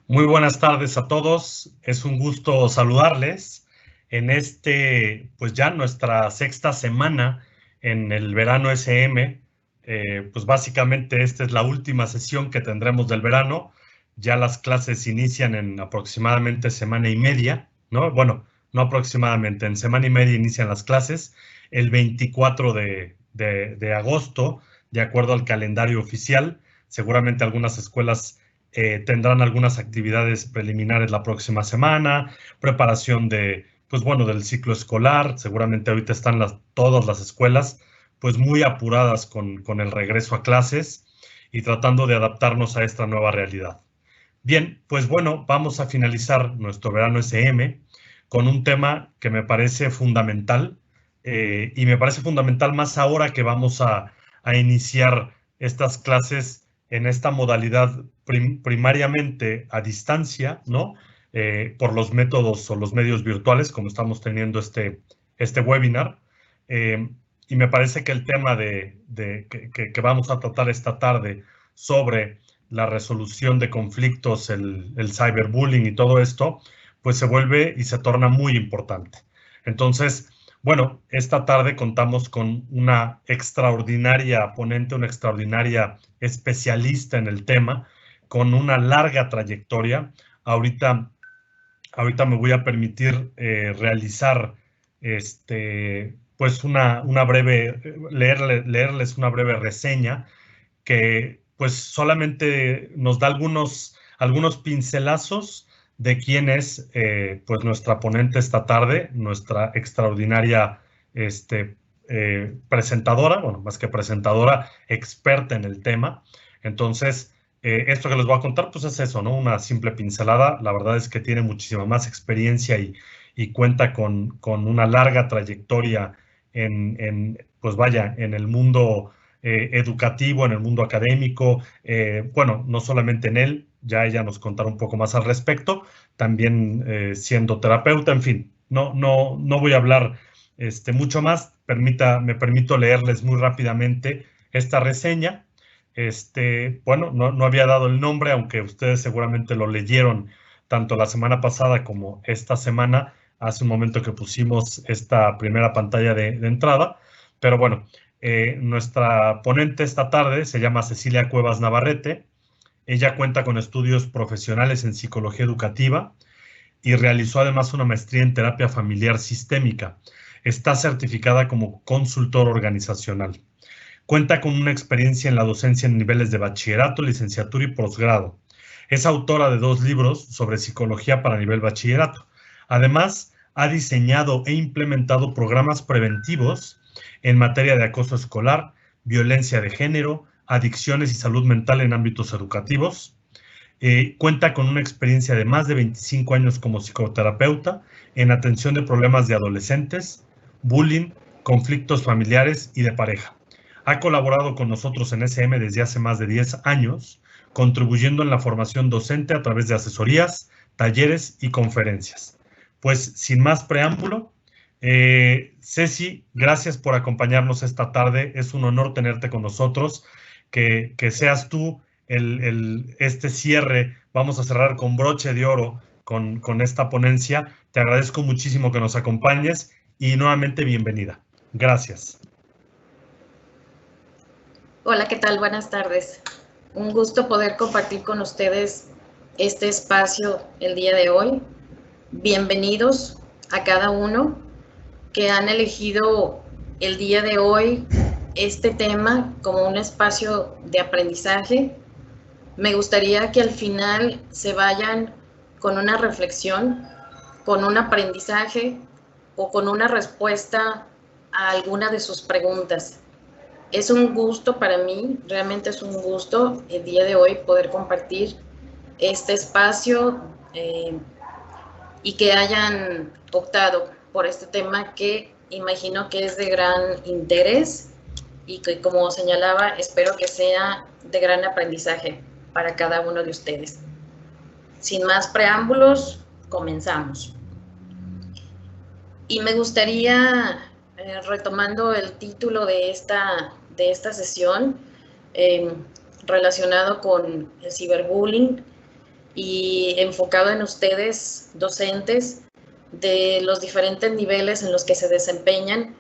Muy buenas tardes a todos. Es un gusto saludarles en pues ya nuestra sexta semana en el verano SM. Pues básicamente esta es la última sesión que tendremos del verano. Ya las clases inician en aproximadamente semana y media, ¿no? Bueno, no aproximadamente, en semana y media inician las clases el 24 de agosto, de acuerdo al calendario oficial. Seguramente algunas escuelas tendrán algunas actividades preliminares la próxima semana, preparación pues bueno, del ciclo escolar. Seguramente ahorita están todas las escuelas pues muy apuradas con el regreso a clases y tratando de adaptarnos a esta nueva realidad. Bien, pues bueno, vamos a finalizar nuestro verano SM con un tema que me parece fundamental, y me parece fundamental más ahora que vamos a iniciar estas clases en esta modalidad primariamente a distancia, ¿no? Por los métodos o los medios virtuales, como estamos teniendo este webinar. Eh, y me parece que el tema que vamos a tratar esta tarde sobre la resolución de conflictos, el cyberbullying y todo esto, pues se vuelve y se torna muy importante. Entonces, bueno, esta tarde contamos con una extraordinaria ponente, una extraordinaria especialista en el tema, con una larga trayectoria. Ahorita me voy a permitir realizar pues una breve, leerles una breve reseña que pues solamente nos da algunos pincelazos de quién es pues nuestra ponente esta tarde, nuestra extraordinaria presentadora, bueno, más que presentadora, experta en el tema. Entonces, esto que les voy a contar, pues es eso, ¿no? Una simple pincelada. La verdad es que tiene muchísima más experiencia y cuenta con una larga trayectoria pues vaya, en el mundo educativo, en el mundo académico. Bueno, no solamente en él, ya ella nos contará un poco más al respecto, también siendo terapeuta. En fin, no voy a hablar mucho más. Me permito leerles muy rápidamente esta reseña. Bueno, no había dado el nombre, aunque ustedes seguramente lo leyeron tanto la semana pasada como esta semana, hace un momento que pusimos esta primera pantalla de entrada. Pero bueno, nuestra ponente esta tarde se llama Cecilia Cuevas Navarrete. Ella cuenta con estudios profesionales en psicología educativa y realizó además una maestría en terapia familiar sistémica. Está certificada como consultor organizacional. Cuenta con una experiencia en la docencia en niveles de bachillerato, licenciatura y posgrado. Es autora de 2 libros sobre psicología para nivel bachillerato. Además, ha diseñado e implementado programas preventivos en materia de acoso escolar, violencia de género, adicciones y salud mental en ámbitos educativos. Cuenta con una experiencia de más de 25 años como psicoterapeuta en atención de problemas de adolescentes, bullying, conflictos familiares y de pareja. Ha colaborado con nosotros en SM desde hace más de 10 años, contribuyendo en la formación docente a través de asesorías, talleres y conferencias. Pues sin más preámbulo, Ceci, gracias por acompañarnos esta tarde. Es un honor tenerte con nosotros, que seas tú este cierre. Vamos a cerrar con broche de oro con esta ponencia. Te agradezco muchísimo que nos acompañes y nuevamente bienvenida. Gracias. Hola, ¿qué tal? Buenas tardes. Un gusto poder compartir con ustedes este espacio el día de hoy. Bienvenidos a cada uno que han elegido el día de hoy este tema como un espacio de aprendizaje. Me gustaría que al final se vayan con una reflexión, con un aprendizaje o con una respuesta a alguna de sus preguntas. Es un gusto para mí, realmente es un gusto el día de hoy poder compartir este espacio y que hayan optado por este tema que imagino que es de gran interés y que, como señalaba, espero que sea de gran aprendizaje para cada uno de ustedes. Sin más preámbulos, comenzamos. Y me gustaría, retomando el título de esta sesión, relacionado con el ciberbullying, y enfocado en ustedes, docentes, de los diferentes niveles en los que se desempeñan,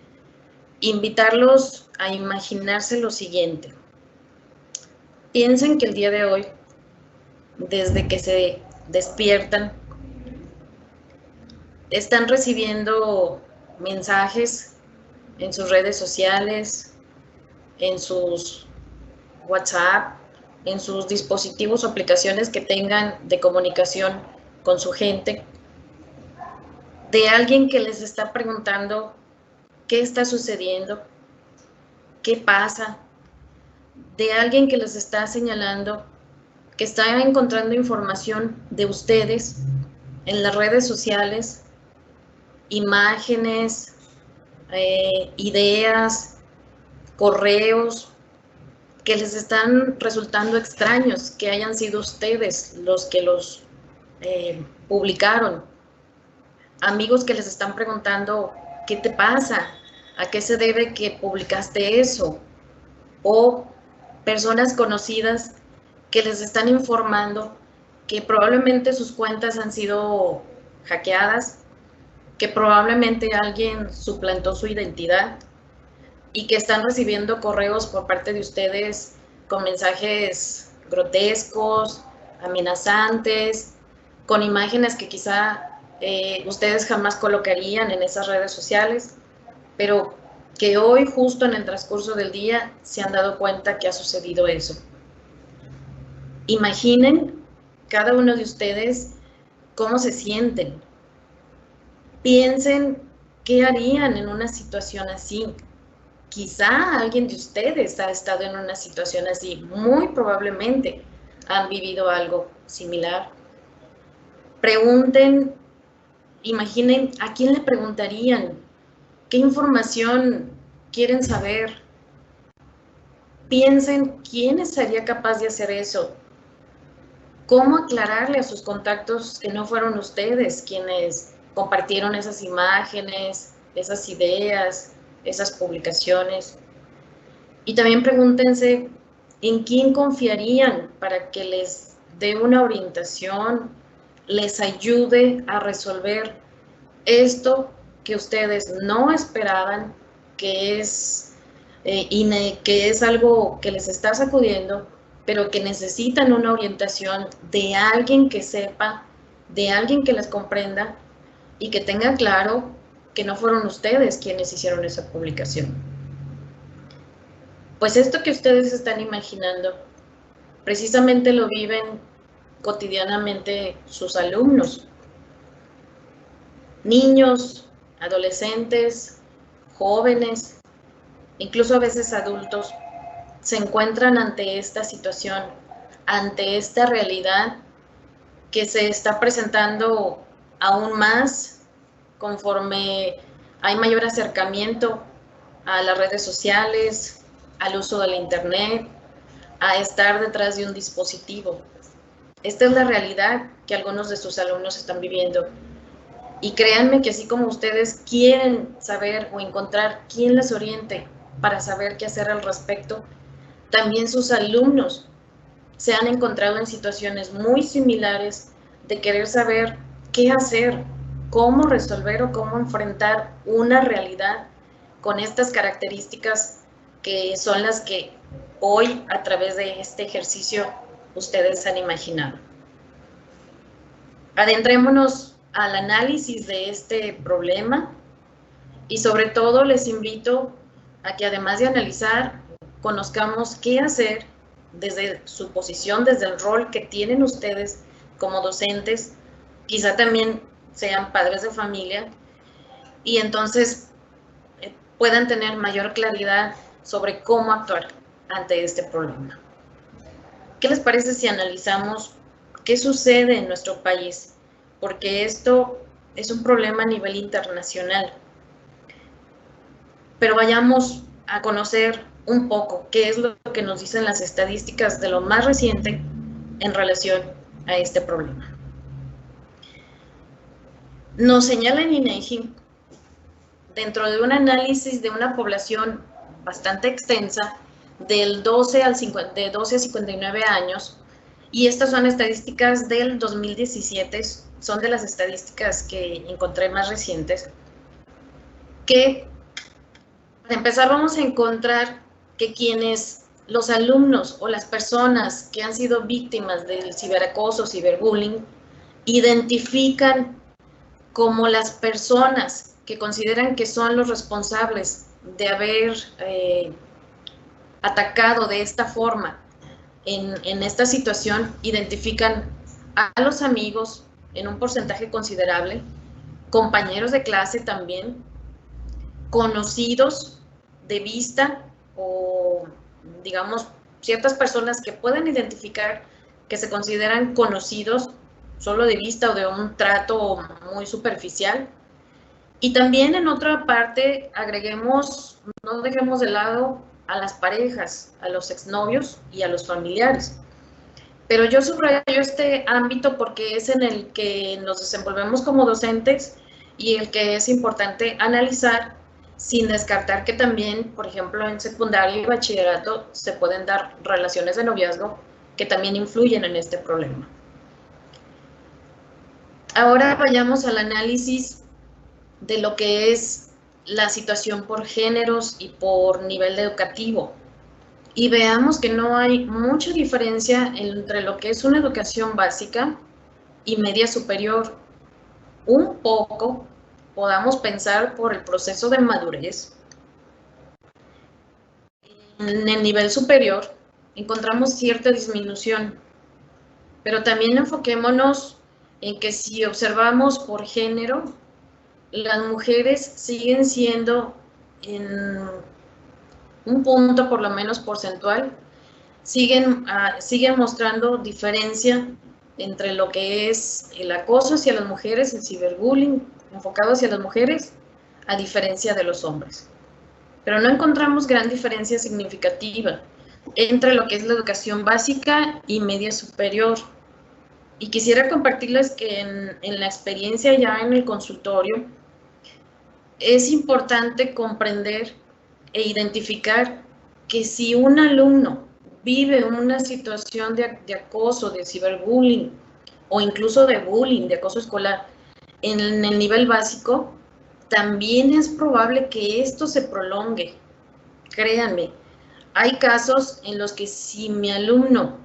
invitarlos a imaginarse lo siguiente. Piensen que el día de hoy, desde que se despiertan, están recibiendo mensajes en sus redes sociales, en sus WhatsApp, en sus dispositivos o aplicaciones que tengan de comunicación con su gente, de alguien que les está preguntando qué está sucediendo, qué pasa, de alguien que les está señalando que está encontrando información de ustedes en las redes sociales, imágenes, ideas, correos, que les están resultando extraños, que hayan sido ustedes los que los publicaron. Amigos que les están preguntando, ¿qué te pasa? ¿A qué se debe que publicaste eso? O personas conocidas que les están informando que probablemente sus cuentas han sido hackeadas, que probablemente alguien suplantó su identidad y que están recibiendo correos por parte de ustedes con mensajes grotescos, amenazantes, con imágenes que quizá ustedes jamás colocarían en esas redes sociales, pero que hoy, justo en el transcurso del día, se han dado cuenta que ha sucedido eso. Imaginen cada uno de ustedes cómo se sienten. Piensen qué harían en una situación así. Quizá alguien de ustedes ha estado en una situación así, muy probablemente han vivido algo similar. Pregunten, imaginen a quién le preguntarían, qué información quieren saber. Piensen quién sería capaz de hacer eso. ¿Cómo aclararle a sus contactos que no fueron ustedes quienes compartieron esas imágenes, esas ideas, esas publicaciones? Y también pregúntense en quién confiarían para que les dé una orientación, les ayude a resolver esto que ustedes no esperaban, que es algo que les está sacudiendo, pero que necesitan una orientación de alguien que sepa, de alguien que les comprenda y que tenga claro que no fueron ustedes quienes hicieron esa publicación. Pues esto que ustedes están imaginando, precisamente lo viven cotidianamente sus alumnos. Niños, adolescentes, jóvenes, incluso a veces adultos, se encuentran ante esta situación, ante esta realidad que se está presentando aún más conforme hay mayor acercamiento a las redes sociales, al uso del internet, a estar detrás de un dispositivo. Esta es la realidad que algunos de sus alumnos están viviendo. Y créanme que así como ustedes quieren saber o encontrar quién les oriente para saber qué hacer al respecto, también sus alumnos se han encontrado en situaciones muy similares de querer saber qué hacer, cómo resolver o cómo enfrentar una realidad con estas características que son las que hoy, a través de este ejercicio, ustedes han imaginado. Adentrémonos al análisis de este problema y sobre todo les invito a que además de analizar, conozcamos qué hacer desde su posición, desde el rol que tienen ustedes como docentes, quizá también sean padres de familia, y entonces puedan tener mayor claridad sobre cómo actuar ante este problema. ¿Qué les parece si analizamos qué sucede en nuestro país? Porque esto es un problema a nivel internacional. Pero vayamos a conocer un poco qué es lo que nos dicen las estadísticas de lo más reciente en relación a este problema. Nos señala en INEGI, dentro de un análisis de una población bastante extensa, de 12 a 59 años, Y estas son estadísticas del 2017, son de las estadísticas que encontré más recientes, que para empezar vamos a encontrar que los alumnos o las personas que han sido víctimas del ciberacoso, ciberbullying, identifican como las personas que consideran que son los responsables de haber atacado de esta forma en esta situación, identifican a los amigos en un porcentaje considerable, compañeros de clase también, conocidos de vista o, digamos, ciertas personas que pueden identificar que se consideran conocidos solo de vista o de un trato muy superficial. Y también en otra parte agreguemos, no dejemos de lado a las parejas, a los exnovios y a los familiares. Pero yo subrayo este ámbito porque es en el que nos desenvolvemos como docentes y el que es importante analizar, sin descartar que también, por ejemplo, en secundaria y bachillerato se pueden dar relaciones de noviazgo que también influyen en este problema. Ahora vayamos al análisis de lo que es la situación por géneros y por nivel educativo. Y veamos que no hay mucha diferencia entre lo que es una educación básica y media superior. Un poco podamos pensar por el proceso de madurez. En el nivel superior encontramos cierta disminución, pero también enfoquémonos en que si observamos por género, las mujeres siguen siendo en un punto por lo menos porcentual, siguen mostrando diferencia entre lo que es el acoso hacia las mujeres, el ciberbullying enfocado hacia las mujeres, a diferencia de los hombres. Pero no encontramos gran diferencia significativa entre lo que es la educación básica y media superior. Y quisiera compartirles que en la experiencia ya en el consultorio, es importante comprender e identificar que si un alumno vive una situación de acoso, de ciberbullying o incluso de bullying, de acoso escolar en el nivel básico, también es probable que esto se prolongue. Créanme, hay casos en los que si mi alumno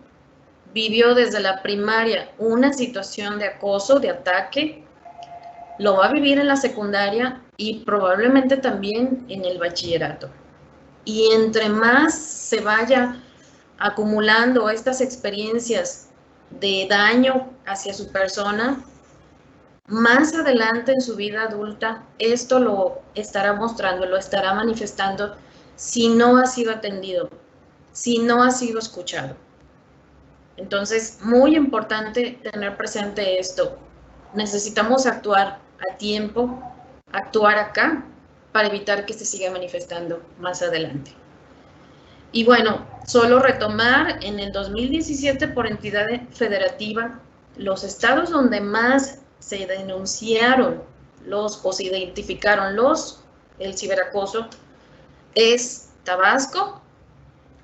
vivió desde la primaria una situación de acoso, de ataque, lo va a vivir en la secundaria y probablemente también en el bachillerato. Y entre más se vaya acumulando estas experiencias de daño hacia su persona, más adelante en su vida adulta, esto lo estará mostrando, lo estará manifestando si no ha sido atendido, si no ha sido escuchado. Entonces, muy importante tener presente esto. Necesitamos actuar a tiempo, actuar acá, para evitar que se siga manifestando más adelante. Y bueno, solo retomar, en el 2017 por entidad federativa, los estados donde más se denunciaron o se identificaron el ciberacoso es Tabasco,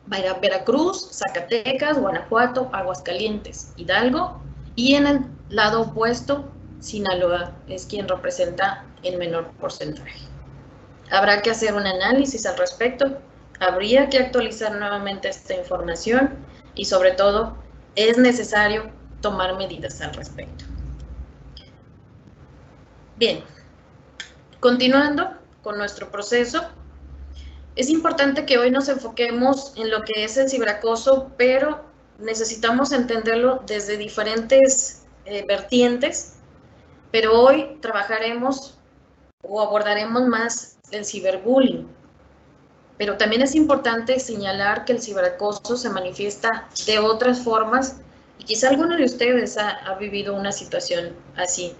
Veracruz, Zacatecas, Guanajuato, Aguascalientes, Hidalgo, y en el lado opuesto, Sinaloa es quien representa el menor porcentaje. Habrá que hacer un análisis al respecto, habría que actualizar nuevamente esta información y sobre todo es necesario tomar medidas al respecto. Bien, continuando con nuestro proceso, es importante que hoy nos enfoquemos en lo que es el ciberacoso, pero necesitamos entenderlo desde diferentes vertientes, pero hoy trabajaremos o abordaremos más el ciberbullying. Pero también es importante señalar que el ciberacoso se manifiesta de otras formas y quizá alguno de ustedes ha vivido una situación así.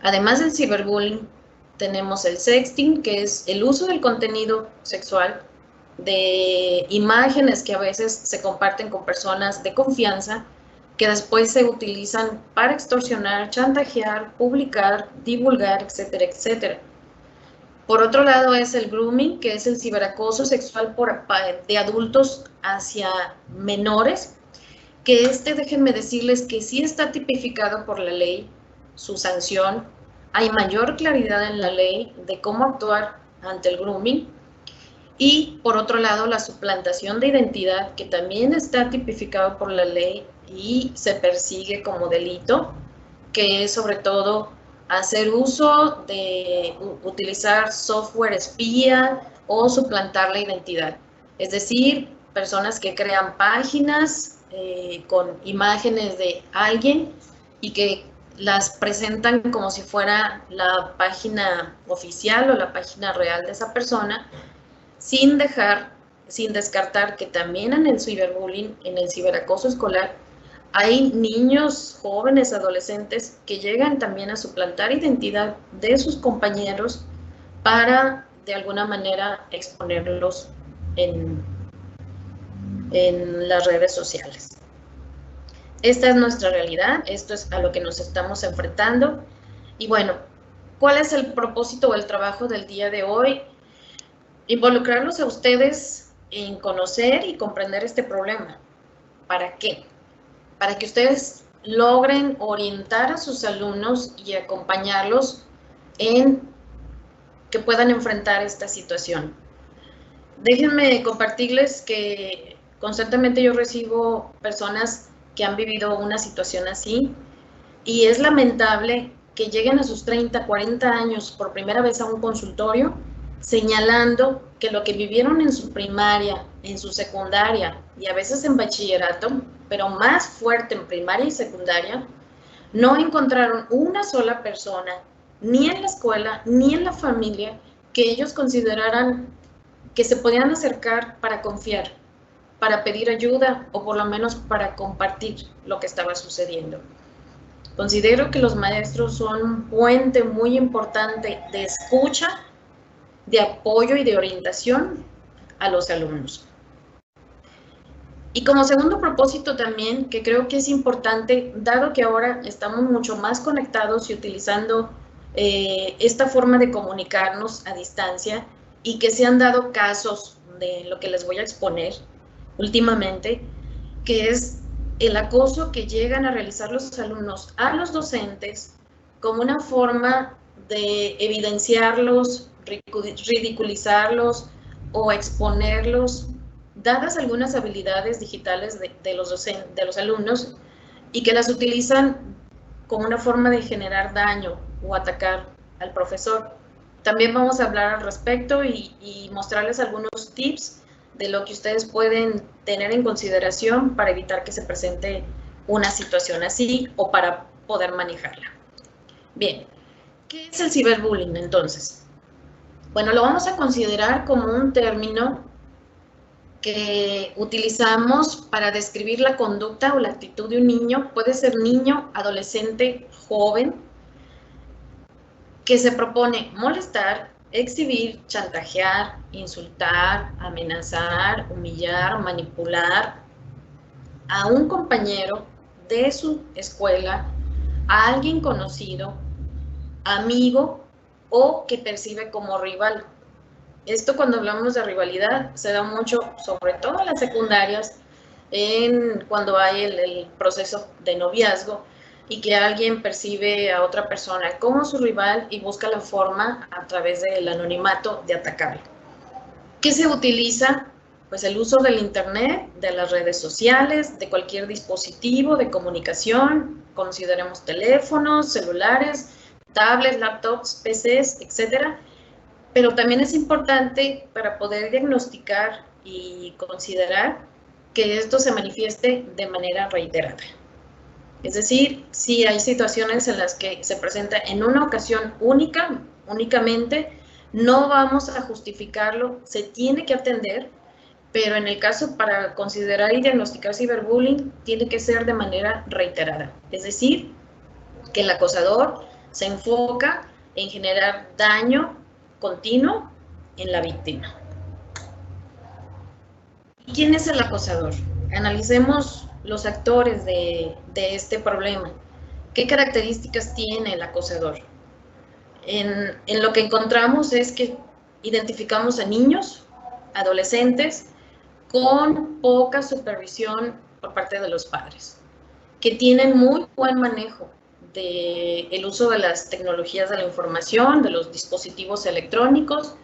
Además del ciberbullying, tenemos el sexting, que es el uso del contenido sexual, de imágenes que a veces se comparten con personas de confianza, que después se utilizan para extorsionar, chantajear, publicar, divulgar, etcétera, etcétera. Por otro lado es el grooming, que es el ciberacoso sexual de adultos hacia menores, que déjenme decirles que sí está tipificado por la ley, su sanción, hay mayor claridad en la ley de cómo actuar ante el grooming, y por otro lado la suplantación de identidad, que también está tipificado por la ley y se persigue como delito, que es sobre todo hacer uso de utilizar software espía o suplantar la identidad. Es decir, personas que crean páginas con imágenes de alguien y que las presentan como si fuera la página oficial o la página real de esa persona, sin descartar que también en el ciberbullying, en el ciberacoso escolar, hay niños, jóvenes, adolescentes que llegan también a suplantar identidad de sus compañeros para, de alguna manera, exponerlos en las redes sociales. Esta es nuestra realidad, esto es a lo que nos estamos enfrentando. Y bueno, ¿cuál es el propósito o el trabajo del día de hoy? Involucrarlos a ustedes en conocer y comprender este problema. ¿Para qué? Para que ustedes logren orientar a sus alumnos y acompañarlos en que puedan enfrentar esta situación. Déjenme compartirles que constantemente yo recibo personas que han vivido una situación así y es lamentable que lleguen a sus 30, 40 años por primera vez a un consultorio señalando que lo que vivieron en su primaria, en su secundaria y a veces en bachillerato, pero más fuerte en primaria y secundaria, no encontraron una sola persona, ni en la escuela, ni en la familia, que ellos consideraran que se podían acercar para confiar, para pedir ayuda o por lo menos para compartir lo que estaba sucediendo. Considero que los maestros son un puente muy importante de escucha, de apoyo y de orientación a los alumnos. Y como segundo propósito también, que creo que es importante, dado que ahora estamos mucho más conectados y utilizando esta forma de comunicarnos a distancia y que se han dado casos de lo que les voy a exponer últimamente, que es el acoso que llegan a realizar los alumnos a los docentes como una forma de evidenciarlos, ridiculizarlos o exponerlos, dadas algunas habilidades digitales de los alumnos y que las utilizan como una forma de generar daño o atacar al profesor. También vamos a hablar al respecto y mostrarles algunos tips de lo que ustedes pueden tener en consideración para evitar que se presente una situación así o para poder manejarla. Bien, ¿qué es el ciberbullying entonces? Bueno, lo vamos a considerar como un término que utilizamos para describir la conducta o la actitud de un niño, puede ser niño, adolescente, joven, que se propone molestar, exhibir, chantajear, insultar, amenazar, humillar, manipular a un compañero de su escuela, a alguien conocido, amigo o que percibe como rival. Esto cuando hablamos de rivalidad se da mucho, sobre todo en las secundarias, cuando hay el proceso de noviazgo y que alguien percibe a otra persona como su rival y busca la forma a través del anonimato de atacarlo. ¿Qué se utiliza? Pues el uso del internet, de las redes sociales, de cualquier dispositivo de comunicación, consideremos teléfonos, celulares, tablets, laptops, PCs, etcétera. Pero también es importante para poder diagnosticar y considerar que esto se manifieste de manera reiterada. Es decir, si hay situaciones en las que se presenta en una ocasión únicamente, no vamos a justificarlo, se tiene que atender, pero en el caso para considerar y diagnosticar ciberbullying, tiene que ser de manera reiterada. Es decir, que el acosador se enfoca en generar daño continuo en la víctima. ¿Y quién es el acosador? Analicemos los actores de este problema. ¿Qué características tiene el acosador? En lo que encontramos es que identificamos a niños, adolescentes, con poca supervisión por parte de los padres, que tienen muy buen manejo del uso de las tecnologías de la información, de los dispositivos electrónicos,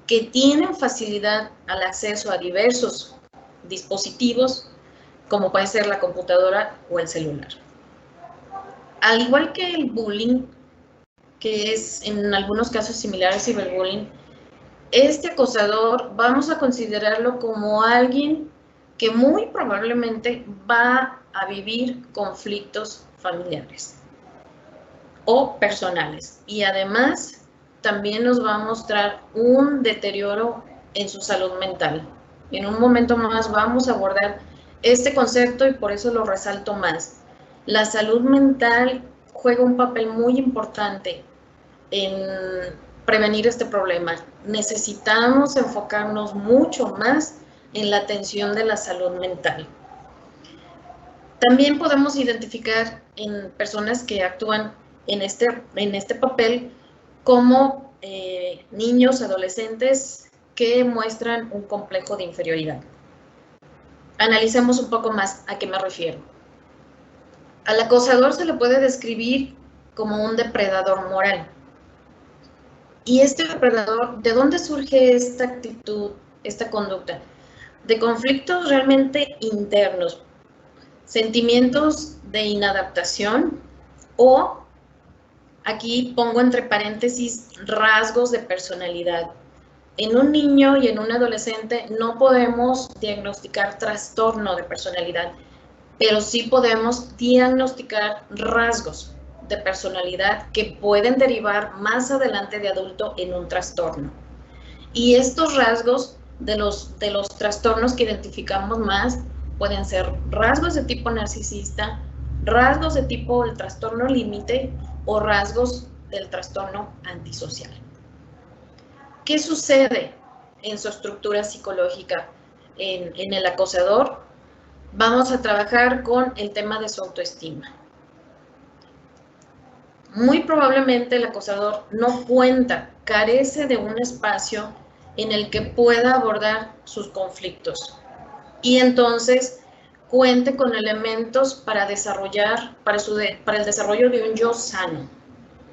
que tienen facilidad al acceso a diversos dispositivos, como puede ser la computadora o el celular. Al igual que el bullying, que es en algunos casos similar al ciberbullying, este acosador vamos a considerarlo como alguien que muy probablemente va a vivir conflictos familiares o personales, y además también nos va a mostrar un deterioro en su salud mental. En un momento más vamos a abordar este concepto y por eso lo resalto más. La salud mental juega un papel muy importante en prevenir este problema. Necesitamos enfocarnos mucho más en la atención de la salud mental. También podemos identificar en personas que actúan en este papel como niños, adolescentes que muestran un complejo de inferioridad. Analicemos un poco más a qué me refiero. Al acosador se le puede describir como un depredador moral. Y este depredador, ¿de dónde surge esta actitud, esta conducta? De conflictos realmente internos, sentimientos de inadaptación o, aquí pongo entre paréntesis, rasgos de personalidad. En un niño y en un adolescente no podemos diagnosticar trastorno de personalidad, pero sí podemos diagnosticar rasgos de personalidad que pueden derivar más adelante de adulto en un trastorno. Y estos rasgos de los trastornos que identificamos más pueden ser rasgos de tipo narcisista, rasgos de tipo el trastorno límite o rasgos del trastorno antisocial. ¿Qué sucede en su estructura psicológica en el acosador? Vamos a trabajar con el tema de su autoestima. Muy probablemente el acosador no cuenta, carece de un espacio en el que pueda abordar sus conflictos y entonces cuente con elementos para desarrollar, para el desarrollo de un yo sano,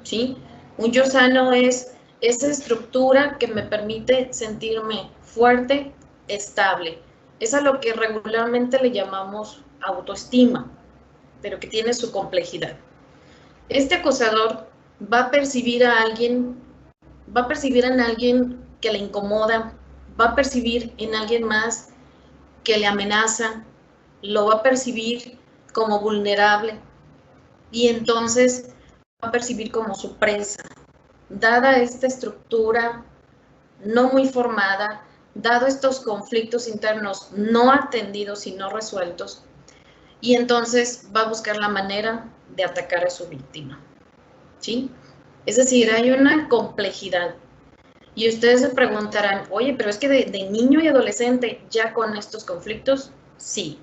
¿sí? Un yo sano es esa estructura que me permite sentirme fuerte, estable. Es a lo que regularmente le llamamos autoestima, pero que tiene su complejidad. Este acosador va a percibir en alguien que le incomoda, va a percibir en alguien más que le amenaza, lo va a percibir como vulnerable y entonces va a percibir como su presa. Dada esta estructura no muy formada, dado estos conflictos internos no atendidos y no resueltos, y entonces va a buscar la manera de atacar a su víctima, ¿sí? Es decir, hay una complejidad. Y ustedes se preguntarán, oye, pero es que de niño y adolescente ya con estos conflictos, sí.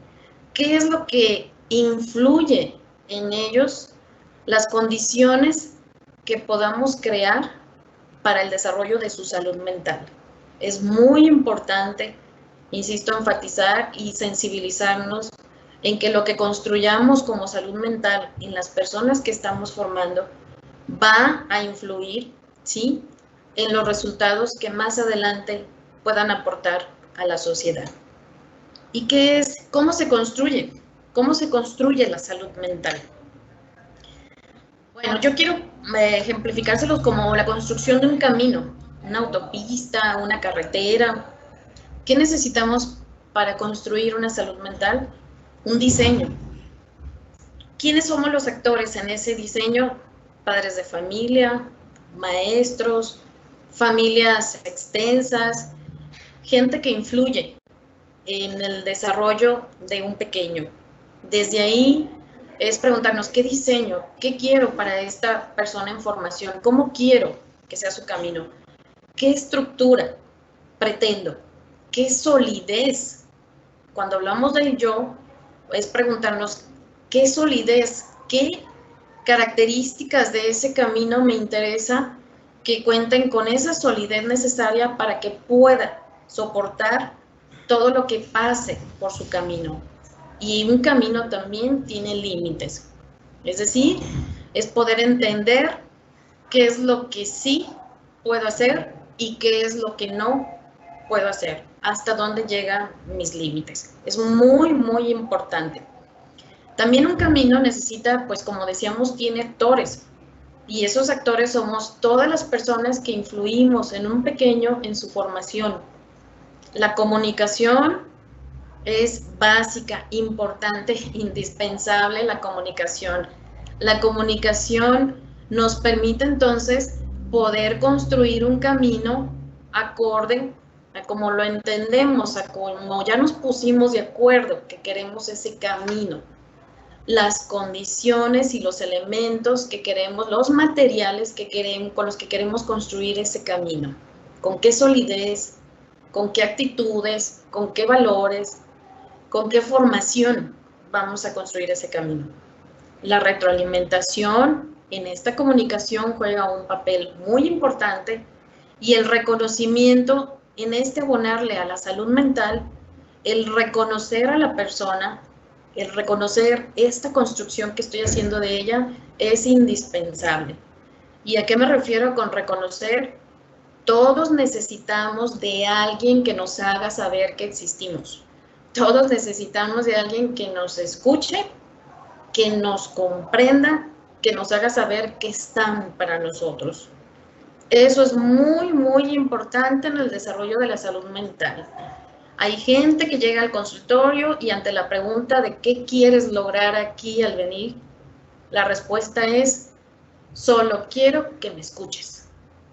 ¿Qué es lo que influye en ellos? Las condiciones que podamos crear para el desarrollo de su salud mental. Es muy importante, insisto, enfatizar y sensibilizarnos en que lo que construyamos como salud mental en las personas que estamos formando va a influir, ¿sí?, en los resultados que más adelante puedan aportar a la sociedad. ¿Y qué es? ¿Cómo se construye? ¿Cómo se construye la salud mental? Bueno, yo quiero ejemplificárselos como la construcción de un camino, una autopista, una carretera. ¿Qué necesitamos para construir una salud mental? Un diseño. ¿Quiénes somos los actores en ese diseño? Padres de familia, maestros, familias extensas, gente que influye en el desarrollo de un pequeño. Desde ahí es preguntarnos qué diseño, qué quiero para esta persona en formación, cómo quiero que sea su camino, qué estructura pretendo, qué solidez. Cuando hablamos del yo, es preguntarnos qué solidez, qué características de ese camino me interesa que cuenten con esa solidez necesaria para que pueda soportar todo lo que pase por su camino. Y un camino también tiene límites. Es decir, es poder entender qué es lo que sí puedo hacer y qué es lo que no puedo hacer, hasta dónde llegan mis límites. Es muy, muy importante. También un camino necesita, pues como decíamos, tiene actores. Y esos actores somos todas las personas que influimos en un pequeño en su formación. La comunicación es básica, importante, indispensable la comunicación. La comunicación nos permite entonces poder construir un camino acorde a como lo entendemos, a como ya nos pusimos de acuerdo que queremos ese camino. Las condiciones y los elementos que queremos, los materiales que queremos, con los que queremos construir ese camino. Con qué solidez, con qué actitudes, con qué valores, con qué formación vamos a construir ese camino. La retroalimentación en esta comunicación juega un papel muy importante y el reconocimiento en este abonarle a la salud mental, el reconocer a la persona, el reconocer esta construcción que estoy haciendo de ella es indispensable. ¿Y a qué me refiero con reconocer? Todos necesitamos de alguien que nos haga saber que existimos. Todos necesitamos de alguien que nos escuche, que nos comprenda, que nos haga saber que están para nosotros. Eso es muy, muy importante en el desarrollo de la salud mental. Hay gente que llega al consultorio y ante la pregunta de qué quieres lograr aquí al venir, la respuesta es, solo quiero que me escuches,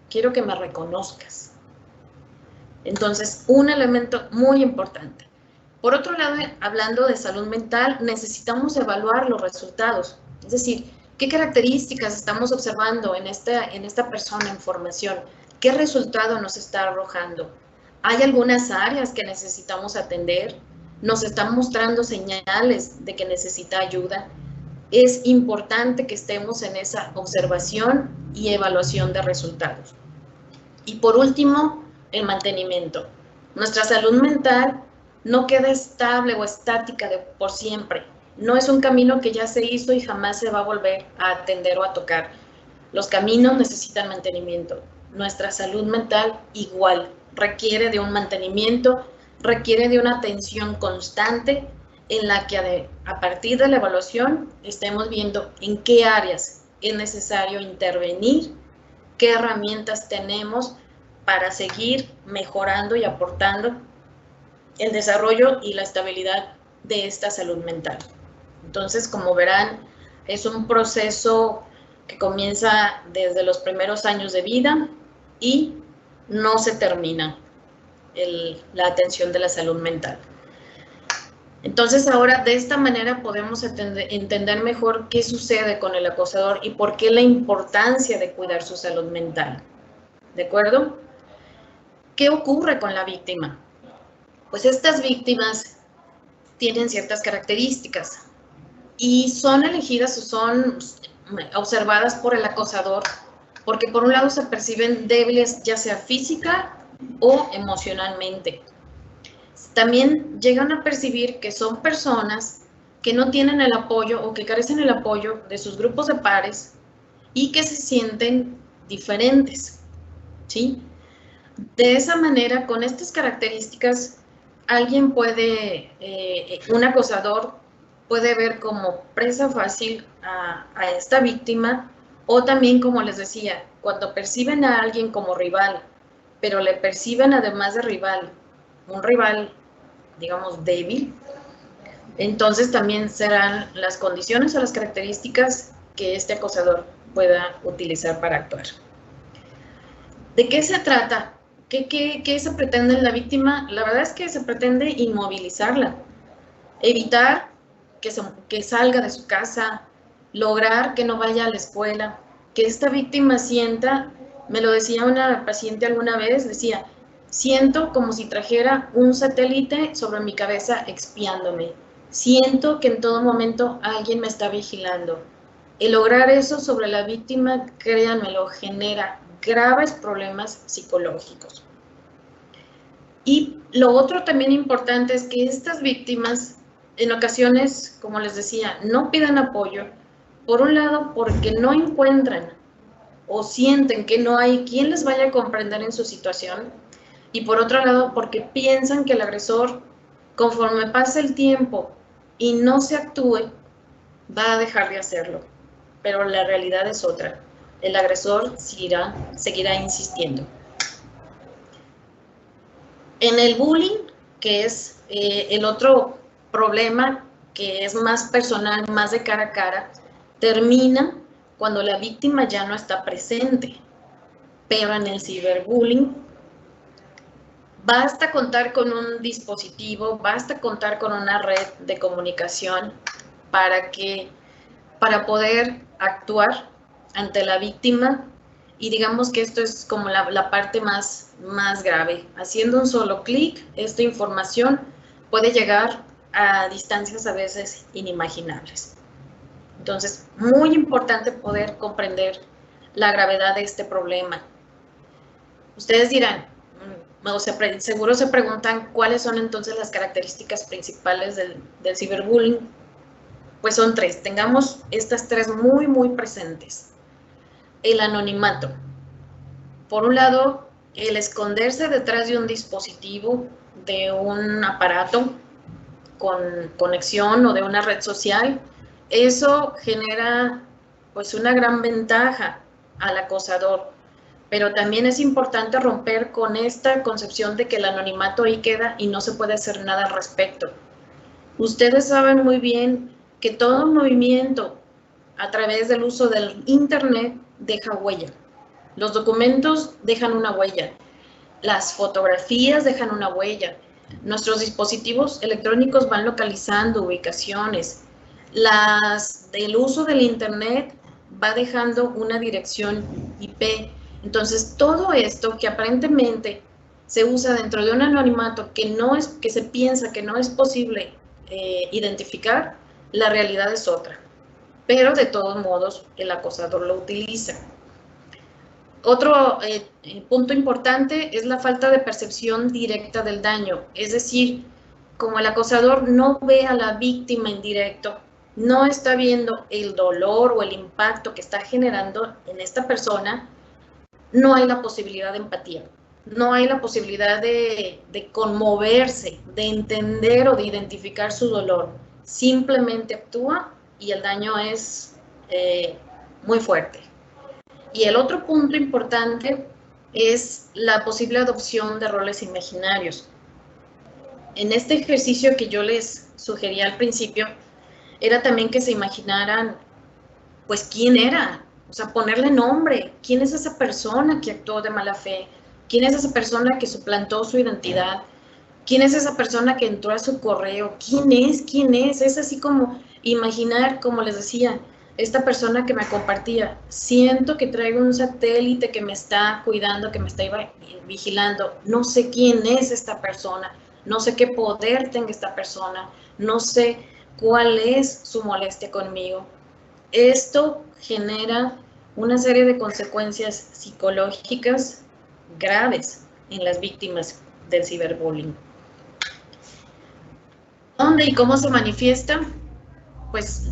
quiero que me reconozcas. Entonces, un elemento muy importante. Por otro lado, hablando de salud mental, necesitamos evaluar los resultados. Es decir, ¿qué características estamos observando en esta persona en formación? ¿Qué resultado nos está arrojando? ¿Hay algunas áreas que necesitamos atender? ¿Nos están mostrando señales de que necesita ayuda? Es importante que estemos en esa observación y evaluación de resultados. Y por último, el mantenimiento. Nuestra salud mental no queda estable o estática por siempre. No es un camino que ya se hizo y jamás se va a volver a atender o a tocar. Los caminos necesitan mantenimiento. Nuestra salud mental igual requiere de un mantenimiento, requiere de una atención constante en la que a partir de la evaluación estemos viendo en qué áreas es necesario intervenir, qué herramientas tenemos para seguir mejorando y aportando el desarrollo y la estabilidad de esta salud mental. Entonces, como verán, es un proceso que comienza desde los primeros años de vida y no se termina la atención de la salud mental. Entonces, ahora de esta manera podemos entender mejor qué sucede con el acosador y por qué la importancia de cuidar su salud mental. ¿De acuerdo? ¿Qué ocurre con la víctima? Pues estas víctimas tienen ciertas características y son elegidas o son observadas por el acosador porque por un lado se perciben débiles ya sea física o emocionalmente. También llegan a percibir que son personas que no tienen el apoyo o que carecen el apoyo de sus grupos de pares y que se sienten diferentes, ¿sí? De esa manera, con estas características, alguien puede, un acosador puede ver como presa fácil a esta víctima o también, como les decía, cuando perciben a alguien como rival, pero le perciben además de rival, un rival, digamos, débil, entonces también serán las condiciones o las características que este acosador pueda utilizar para actuar. ¿De qué se trata? ¿Qué se pretende en la víctima? La verdad es que se pretende inmovilizarla, evitar que salga de su casa, lograr que no vaya a la escuela, que esta víctima sienta, me lo decía una paciente alguna vez, decía, siento como si trajera un satélite sobre mi cabeza espiándome, siento que en todo momento alguien me está vigilando. El lograr eso sobre la víctima, créanmelo, genera graves problemas psicológicos. Y lo otro también importante es que estas víctimas en ocasiones, como les decía, no pidan apoyo, por un lado porque no encuentran o sienten que no hay quien les vaya a comprender en su situación, y por otro lado porque piensan que el agresor, conforme pase el tiempo y no se actúe, va a dejar de hacerlo. Pero la realidad es otra. El agresor seguirá insistiendo. En el bullying, que es el otro problema que es más personal, más de cara a cara, termina cuando la víctima ya no está presente. Pero en el ciberbullying, basta contar con un dispositivo, basta contar con una red de comunicación para poder actuar ante la víctima, y digamos que esto es como la parte más grave. Haciendo un solo clic, esta información puede llegar a distancias a veces inimaginables. Entonces, muy importante poder comprender la gravedad de este problema. Ustedes dirán, seguro se preguntan cuáles son entonces las características principales del ciberbullying. Pues son tres. Tengamos estas tres muy presentes. El anonimato. Por un lado, el esconderse detrás de un dispositivo, de un aparato con conexión o de una red social. Eso genera pues una gran ventaja al acosador, pero también es importante romper con esta concepción de que el anonimato ahí queda y no se puede hacer nada al respecto. Ustedes saben muy bien que todo movimiento a través del uso del Internet deja huella. Los documentos dejan una huella. Las fotografías dejan una huella. Nuestros dispositivos electrónicos van localizando ubicaciones. El uso del Internet va dejando una dirección IP. Entonces, todo esto que aparentemente se usa dentro de un anonimato que se piensa que no es posible identificar, la realidad es otra. Pero de todos modos, el acosador lo utiliza. Otro punto importante es la falta de percepción directa del daño. Es decir, como el acosador no ve a la víctima en directo, no está viendo el dolor o el impacto que está generando en esta persona, no hay la posibilidad de empatía. No hay la posibilidad de conmoverse, de entender o de identificar su dolor. Simplemente actúa y el daño es muy fuerte. Y el otro punto importante es la posible adopción de roles imaginarios. En este ejercicio que yo les sugería al principio, era también que se imaginaran, pues, quién era, o sea, ponerle nombre, quién es esa persona que actuó de mala fe, quién es esa persona que suplantó su identidad, quién es esa persona que entró a su correo, quién es, es así como imaginar, como les decía, esta persona que me compartía, siento que traigo un satélite que me está cuidando, que me está vigilando, no sé quién es esta persona, no sé qué poder tenga esta persona, no sé cuál es su molestia conmigo. Esto genera una serie de consecuencias psicológicas graves en las víctimas del ciberbullying. ¿Dónde y cómo se manifiesta? Pues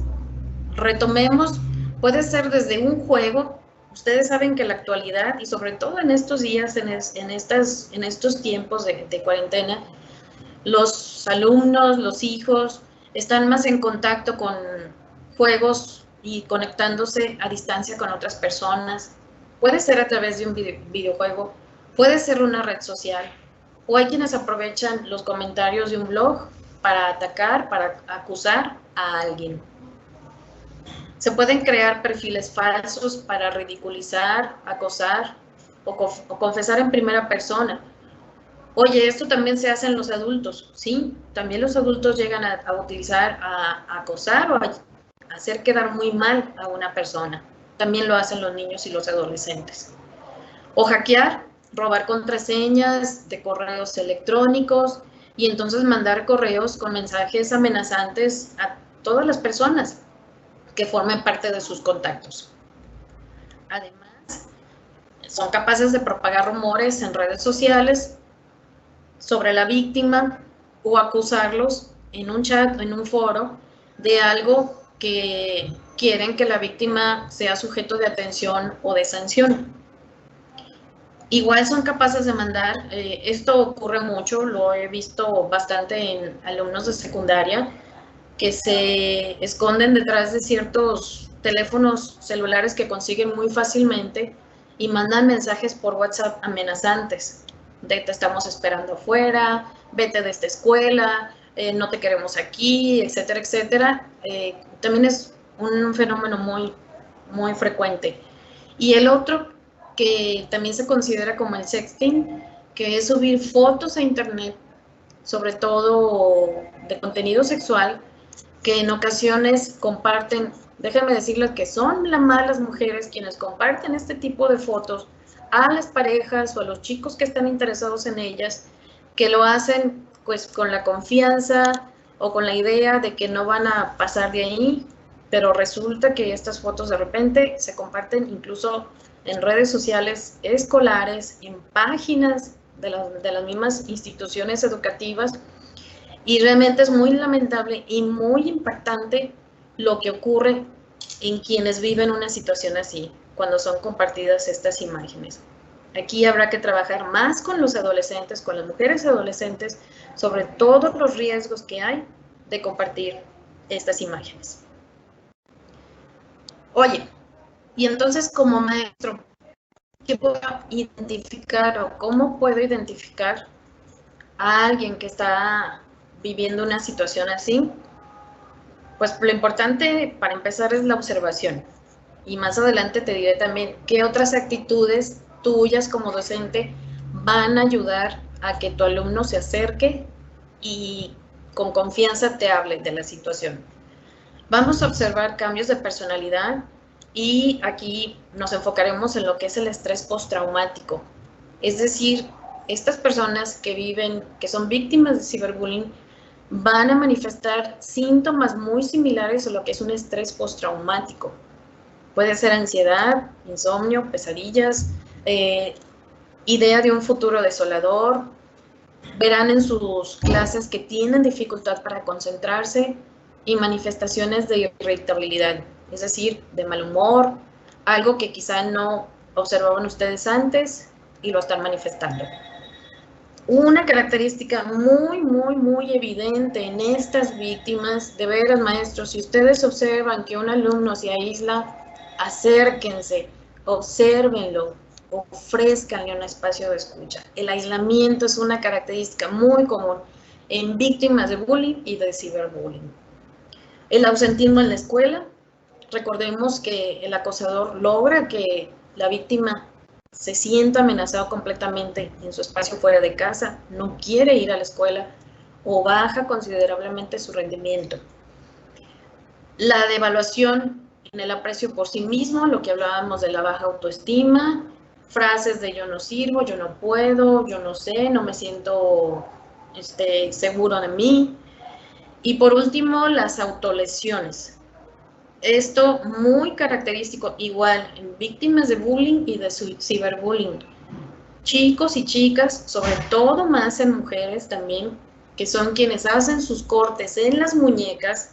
retomemos, puede ser desde un juego. Ustedes saben que en la actualidad, y sobre todo en estos días, en estos tiempos de cuarentena, los alumnos, los hijos, están más en contacto con juegos y conectándose a distancia con otras personas. Puede ser a través de un videojuego, puede ser una red social, o hay quienes aprovechan los comentarios de un blog para atacar, para acusar a alguien. Se pueden crear perfiles falsos para ridiculizar, acosar o confesar en primera persona. Oye, esto también se hace en los adultos, ¿sí? También los adultos llegan a utilizar, a acosar o a hacer quedar muy mal a una persona. También lo hacen los niños y los adolescentes. O hackear, robar contraseñas de correos electrónicos y entonces mandar correos con mensajes amenazantes a todas las personas que formen parte de sus contactos. Además, son capaces de propagar rumores en redes sociales sobre la víctima o acusarlos en un chat, en un foro, de algo que quieren que la víctima sea sujeto de atención o de sanción. Igual son capaces de mandar, esto ocurre mucho, lo he visto bastante en alumnos de secundaria, que se esconden detrás de ciertos teléfonos celulares que consiguen muy fácilmente y mandan mensajes por WhatsApp amenazantes, de te estamos esperando afuera, vete de esta escuela, no te queremos aquí, etcétera, etcétera. También es un fenómeno muy frecuente. Y el otro que también se considera como el sexting, que es subir fotos a internet, sobre todo de contenido sexual, que en ocasiones comparten, déjenme decirles que son las malas mujeres quienes comparten este tipo de fotos a las parejas o a los chicos que están interesados en ellas, que lo hacen pues con la confianza o con la idea de que no van a pasar de ahí, pero resulta que estas fotos de repente se comparten incluso en redes sociales escolares, en páginas de las mismas instituciones educativas, y realmente es muy lamentable y muy impactante lo que ocurre en quienes viven una situación así, cuando son compartidas estas imágenes. Aquí habrá que trabajar más con los adolescentes, con las mujeres adolescentes, sobre todos los riesgos que hay de compartir estas imágenes. Oye, y entonces como maestro, ¿qué puedo identificar o cómo puedo identificar a alguien que está viviendo una situación así? Pues lo importante para empezar es la observación. Y más adelante te diré también qué otras actitudes tuyas como docente van a ayudar a que tu alumno se acerque y con confianza te hable de la situación. Vamos a observar cambios de personalidad y aquí nos enfocaremos en lo que es el estrés postraumático. Es decir, estas personas que son víctimas de ciberbullying, van a manifestar síntomas muy similares a lo que es un estrés postraumático. Puede ser ansiedad, insomnio, pesadillas, idea de un futuro desolador. Verán en sus clases que tienen dificultad para concentrarse y manifestaciones de irritabilidad, es decir, de mal humor, algo que quizá no observaban ustedes antes y lo están manifestando. Una característica muy evidente en estas víctimas, de veras, maestros, si ustedes observan que un alumno se aísla, acérquense, obsérvenlo, ofrézcanle un espacio de escucha. El aislamiento es una característica muy común en víctimas de bullying y de ciberbullying. El ausentismo en la escuela, recordemos que el acosador logra que la víctima se sienta amenazado completamente en su espacio fuera de casa, no quiere ir a la escuela o baja considerablemente su rendimiento. La devaluación en el aprecio por sí mismo, lo que hablábamos de la baja autoestima, frases de yo no sirvo, yo no puedo, yo no sé, no me siento seguro de mí. Y por último, las autolesiones. Esto muy característico igual en víctimas de bullying y de ciberbullying. Chicos y chicas, sobre todo más en mujeres también, que son quienes hacen sus cortes en las muñecas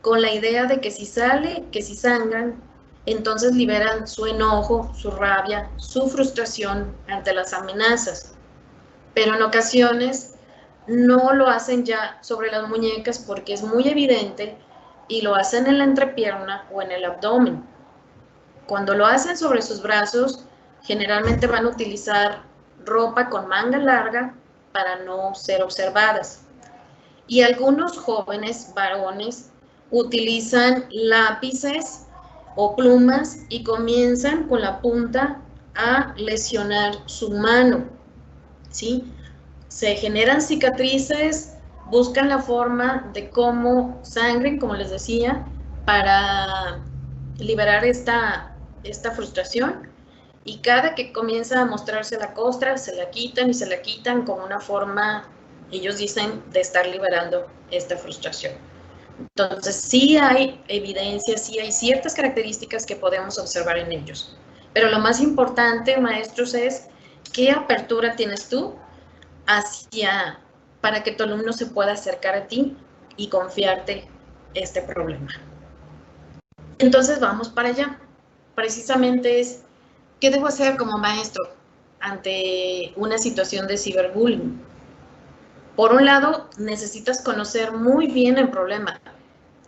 con la idea de que si sale, que si sangran, entonces liberan su enojo, su rabia, su frustración ante las amenazas. Pero en ocasiones no lo hacen ya sobre las muñecas porque es muy evidente y lo hacen en la entrepierna o en el abdomen. Cuando lo hacen sobre sus brazos, generalmente van a utilizar ropa con manga larga para no ser observadas. Y algunos jóvenes varones utilizan lápices o plumas y comienzan con la punta a lesionar su mano, ¿sí? Se generan cicatrices, buscan la forma de cómo sangren, como les decía, para liberar esta frustración, y cada que comienza a mostrarse la costra, se la quitan como una forma, ellos dicen, de estar liberando esta frustración. Entonces, sí hay evidencia, sí hay ciertas características que podemos observar en ellos. Pero lo más importante, maestros, es qué apertura tienes tú para que tu alumno se pueda acercar a ti y confiarte este problema. Entonces vamos para allá. Precisamente es, ¿qué debo hacer como maestro ante una situación de ciberbullying? Por un lado, necesitas conocer muy bien el problema.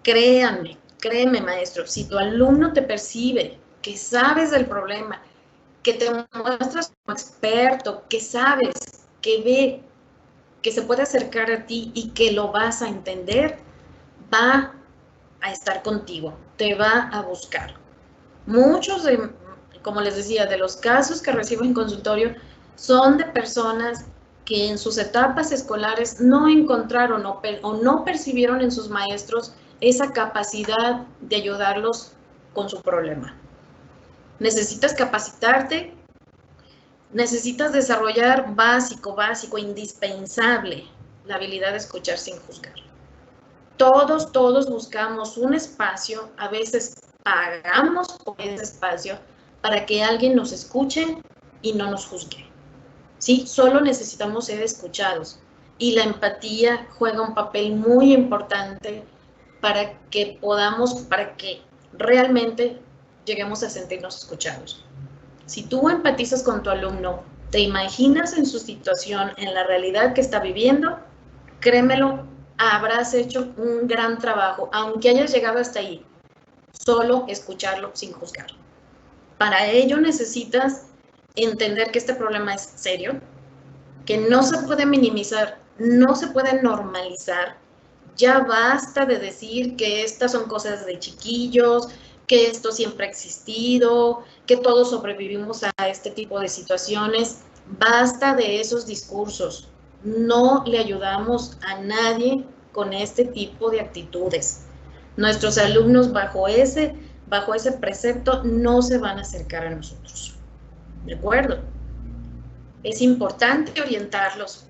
Créeme maestro, si tu alumno te percibe que sabes del problema, que te muestras como experto, que sabes, que ve, que se puede acercar a ti y que lo vas a entender, va a estar contigo, te va a buscar. Muchos de, como les decía, de los casos que recibo en consultorio son de personas que en sus etapas escolares no encontraron o no percibieron en sus maestros esa capacidad de ayudarlos con su problema. Necesitas capacitarte, necesitas desarrollar básico, indispensable, la habilidad de escuchar sin juzgar. Todos buscamos un espacio, a veces pagamos por ese espacio para que alguien nos escuche y no nos juzgue. ¿Sí? Solo necesitamos ser escuchados y la empatía juega un papel muy importante para que realmente lleguemos a sentirnos escuchados. Si tú empatizas con tu alumno, te imaginas en su situación, en la realidad que está viviendo, créemelo, habrás hecho un gran trabajo, aunque hayas llegado hasta ahí, solo escucharlo sin juzgar. Para ello necesitas entender que este problema es serio, que no se puede minimizar, no se puede normalizar. Ya basta de decir que estas son cosas de chiquillos, que esto siempre ha existido, que todos sobrevivimos a este tipo de situaciones. Basta de esos discursos. No le ayudamos a nadie con este tipo de actitudes. Nuestros alumnos bajo ese precepto no se van a acercar a nosotros. ¿De acuerdo? Es importante orientarlos.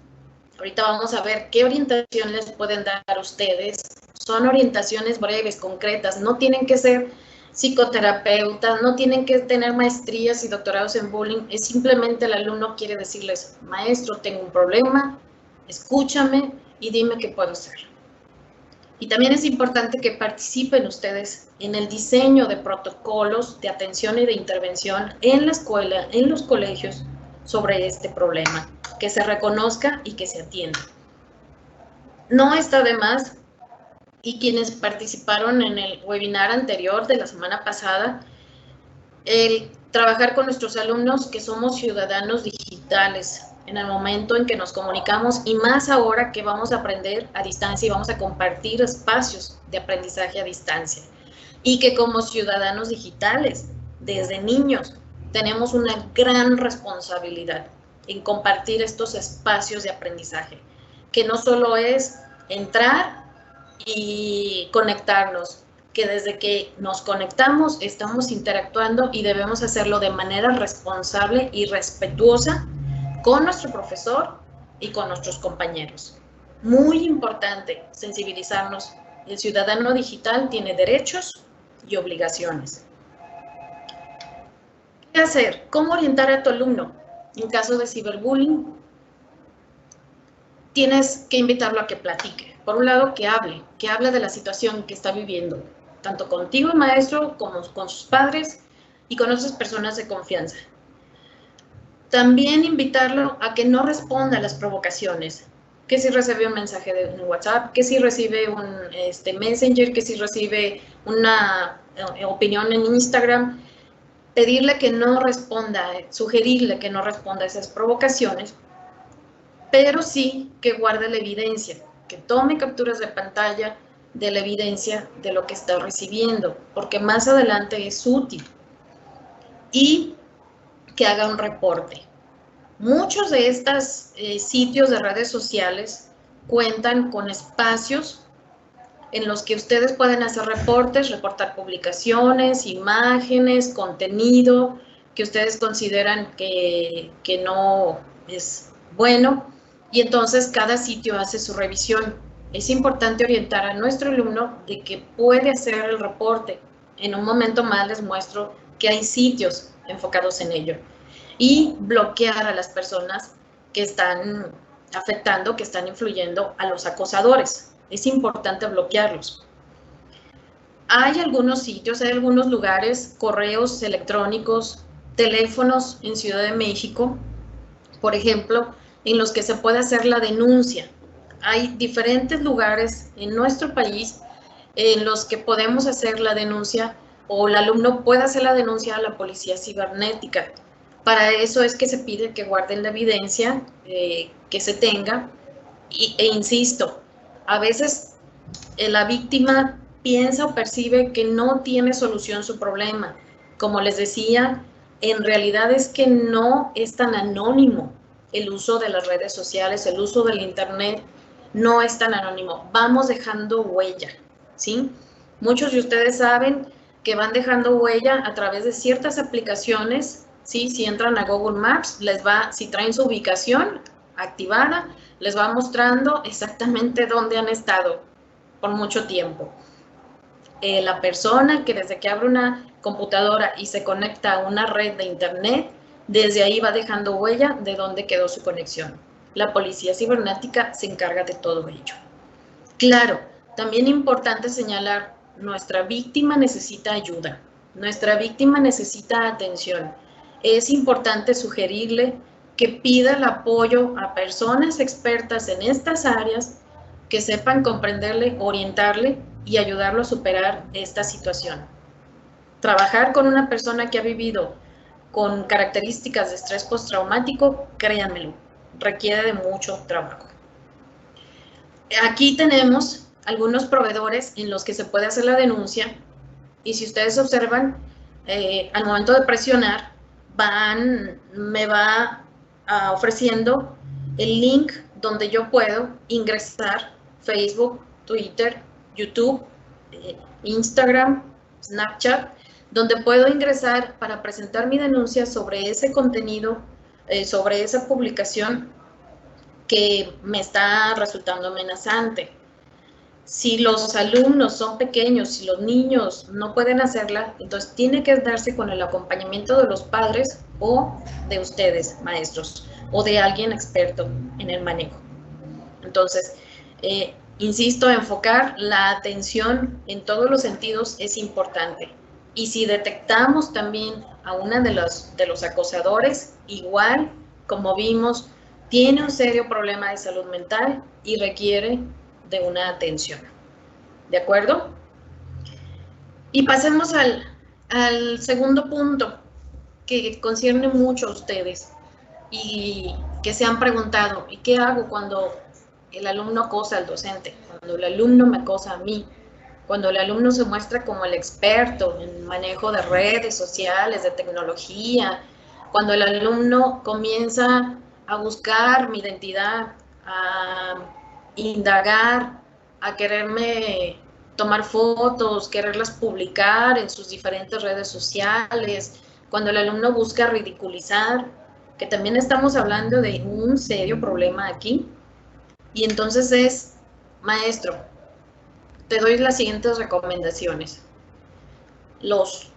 Ahorita vamos a ver qué orientación les pueden dar a ustedes. Son orientaciones breves, concretas. No tienen que ser psicoterapeutas, no tienen que tener maestrías y doctorados en bullying. Es simplemente el alumno quiere decirles, maestro, tengo un problema, escúchame y dime qué puedo hacer. Y también es importante que participen ustedes en el diseño de protocolos de atención y de intervención en la escuela, en los colegios, sobre este problema, que se reconozca y que se atienda. No está de más, y quienes participaron en el webinar anterior de la semana pasada, el trabajar con nuestros alumnos que somos ciudadanos digitales en el momento en que nos comunicamos y más ahora que vamos a aprender a distancia y vamos a compartir espacios de aprendizaje a distancia. Y que como ciudadanos digitales, desde niños, tenemos una gran responsabilidad en compartir estos espacios de aprendizaje, que no solo es entrar y conectarnos, que desde que nos conectamos estamos interactuando y debemos hacerlo de manera responsable y respetuosa con nuestro profesor y con nuestros compañeros. Muy importante sensibilizarnos. El ciudadano digital tiene derechos y obligaciones. ¿Qué hacer? ¿Cómo orientar a tu alumno? En caso de ciberbullying, tienes que invitarlo a que platique. Por un lado, que hable de la situación que está viviendo, tanto contigo, maestro, como con sus padres y con otras personas de confianza. También invitarlo a que no responda a las provocaciones, que si recibe un mensaje de WhatsApp, que si recibe un Messenger, que si recibe una opinión en Instagram, pedirle que no responda, sugerirle que no responda a esas provocaciones, pero sí que guarde la evidencia, que tome capturas de pantalla de la evidencia de lo que está recibiendo, porque más adelante es útil, y que haga un reporte. Muchos de estos sitios de redes sociales cuentan con espacios en los que ustedes pueden hacer reportes, reportar publicaciones, imágenes, contenido que ustedes consideran que no es bueno, y entonces cada sitio hace su revisión. Es importante orientar a nuestro alumno de que puede hacer el reporte. En un momento más les muestro que hay sitios enfocados en ello. Y bloquear a las personas que están afectando, que están influyendo a los acosadores. Es importante bloquearlos. Hay algunos sitios, hay algunos lugares, correos electrónicos, teléfonos en Ciudad de México, por ejemplo, en los que se puede hacer la denuncia. Hay diferentes lugares en nuestro país en los que podemos hacer la denuncia o el alumno puede hacer la denuncia a la policía cibernética. Para eso es que se pide que guarden la evidencia que se tenga e insisto, a veces la víctima piensa o percibe que no tiene solución su problema. Como les decía, en realidad es que no es tan anónimo el uso de las redes sociales, el uso del internet no es tan anónimo. Vamos dejando huella, ¿sí? Muchos de ustedes saben que van dejando huella a través de ciertas aplicaciones, ¿sí? Si entran a Google Maps, les va, si traen su ubicación activada, les va mostrando exactamente dónde han estado por mucho tiempo. La persona que desde que abre una computadora y se conecta a una red de internet, desde ahí va dejando huella de dónde quedó su conexión. La policía cibernética se encarga de todo ello. Claro, también importante señalar, nuestra víctima necesita ayuda, nuestra víctima necesita atención. Es importante sugerirle que pida el apoyo a personas expertas en estas áreas que sepan comprenderle, orientarle y ayudarlo a superar esta situación. Trabajar con una persona que ha vivido con características de estrés postraumático, créanmelo, requiere de mucho trabajo. Aquí tenemos algunos proveedores en los que se puede hacer la denuncia y si ustedes observan, al momento de presionar, me va ofreciendo el link donde yo puedo ingresar Facebook, Twitter, YouTube, Instagram, Snapchat, donde puedo ingresar para presentar mi denuncia sobre ese contenido, sobre esa publicación que me está resultando amenazante. Si los alumnos son pequeños, si los niños no pueden hacerla, entonces tiene que darse con el acompañamiento de los padres o de ustedes, maestros, o de alguien experto en el manejo. Entonces, insisto, enfocar la atención en todos los sentidos es importante. Y si detectamos también a una de los acosadores, igual, como vimos, tiene un serio problema de salud mental y requiere de una atención. ¿De acuerdo? Y pasemos al segundo punto que concierne mucho a ustedes y que se han preguntado, ¿y qué hago cuando el alumno acosa al docente? Cuando el alumno me acosa a mí, cuando el alumno se muestra como el experto en manejo de redes sociales, de tecnología, cuando el alumno comienza a buscar mi identidad, a indagar, a quererme tomar fotos, quererlas publicar en sus diferentes redes sociales, cuando el alumno busca ridiculizar, que también estamos hablando de un serio problema aquí. Y entonces es, maestro, te doy las siguientes recomendaciones. Los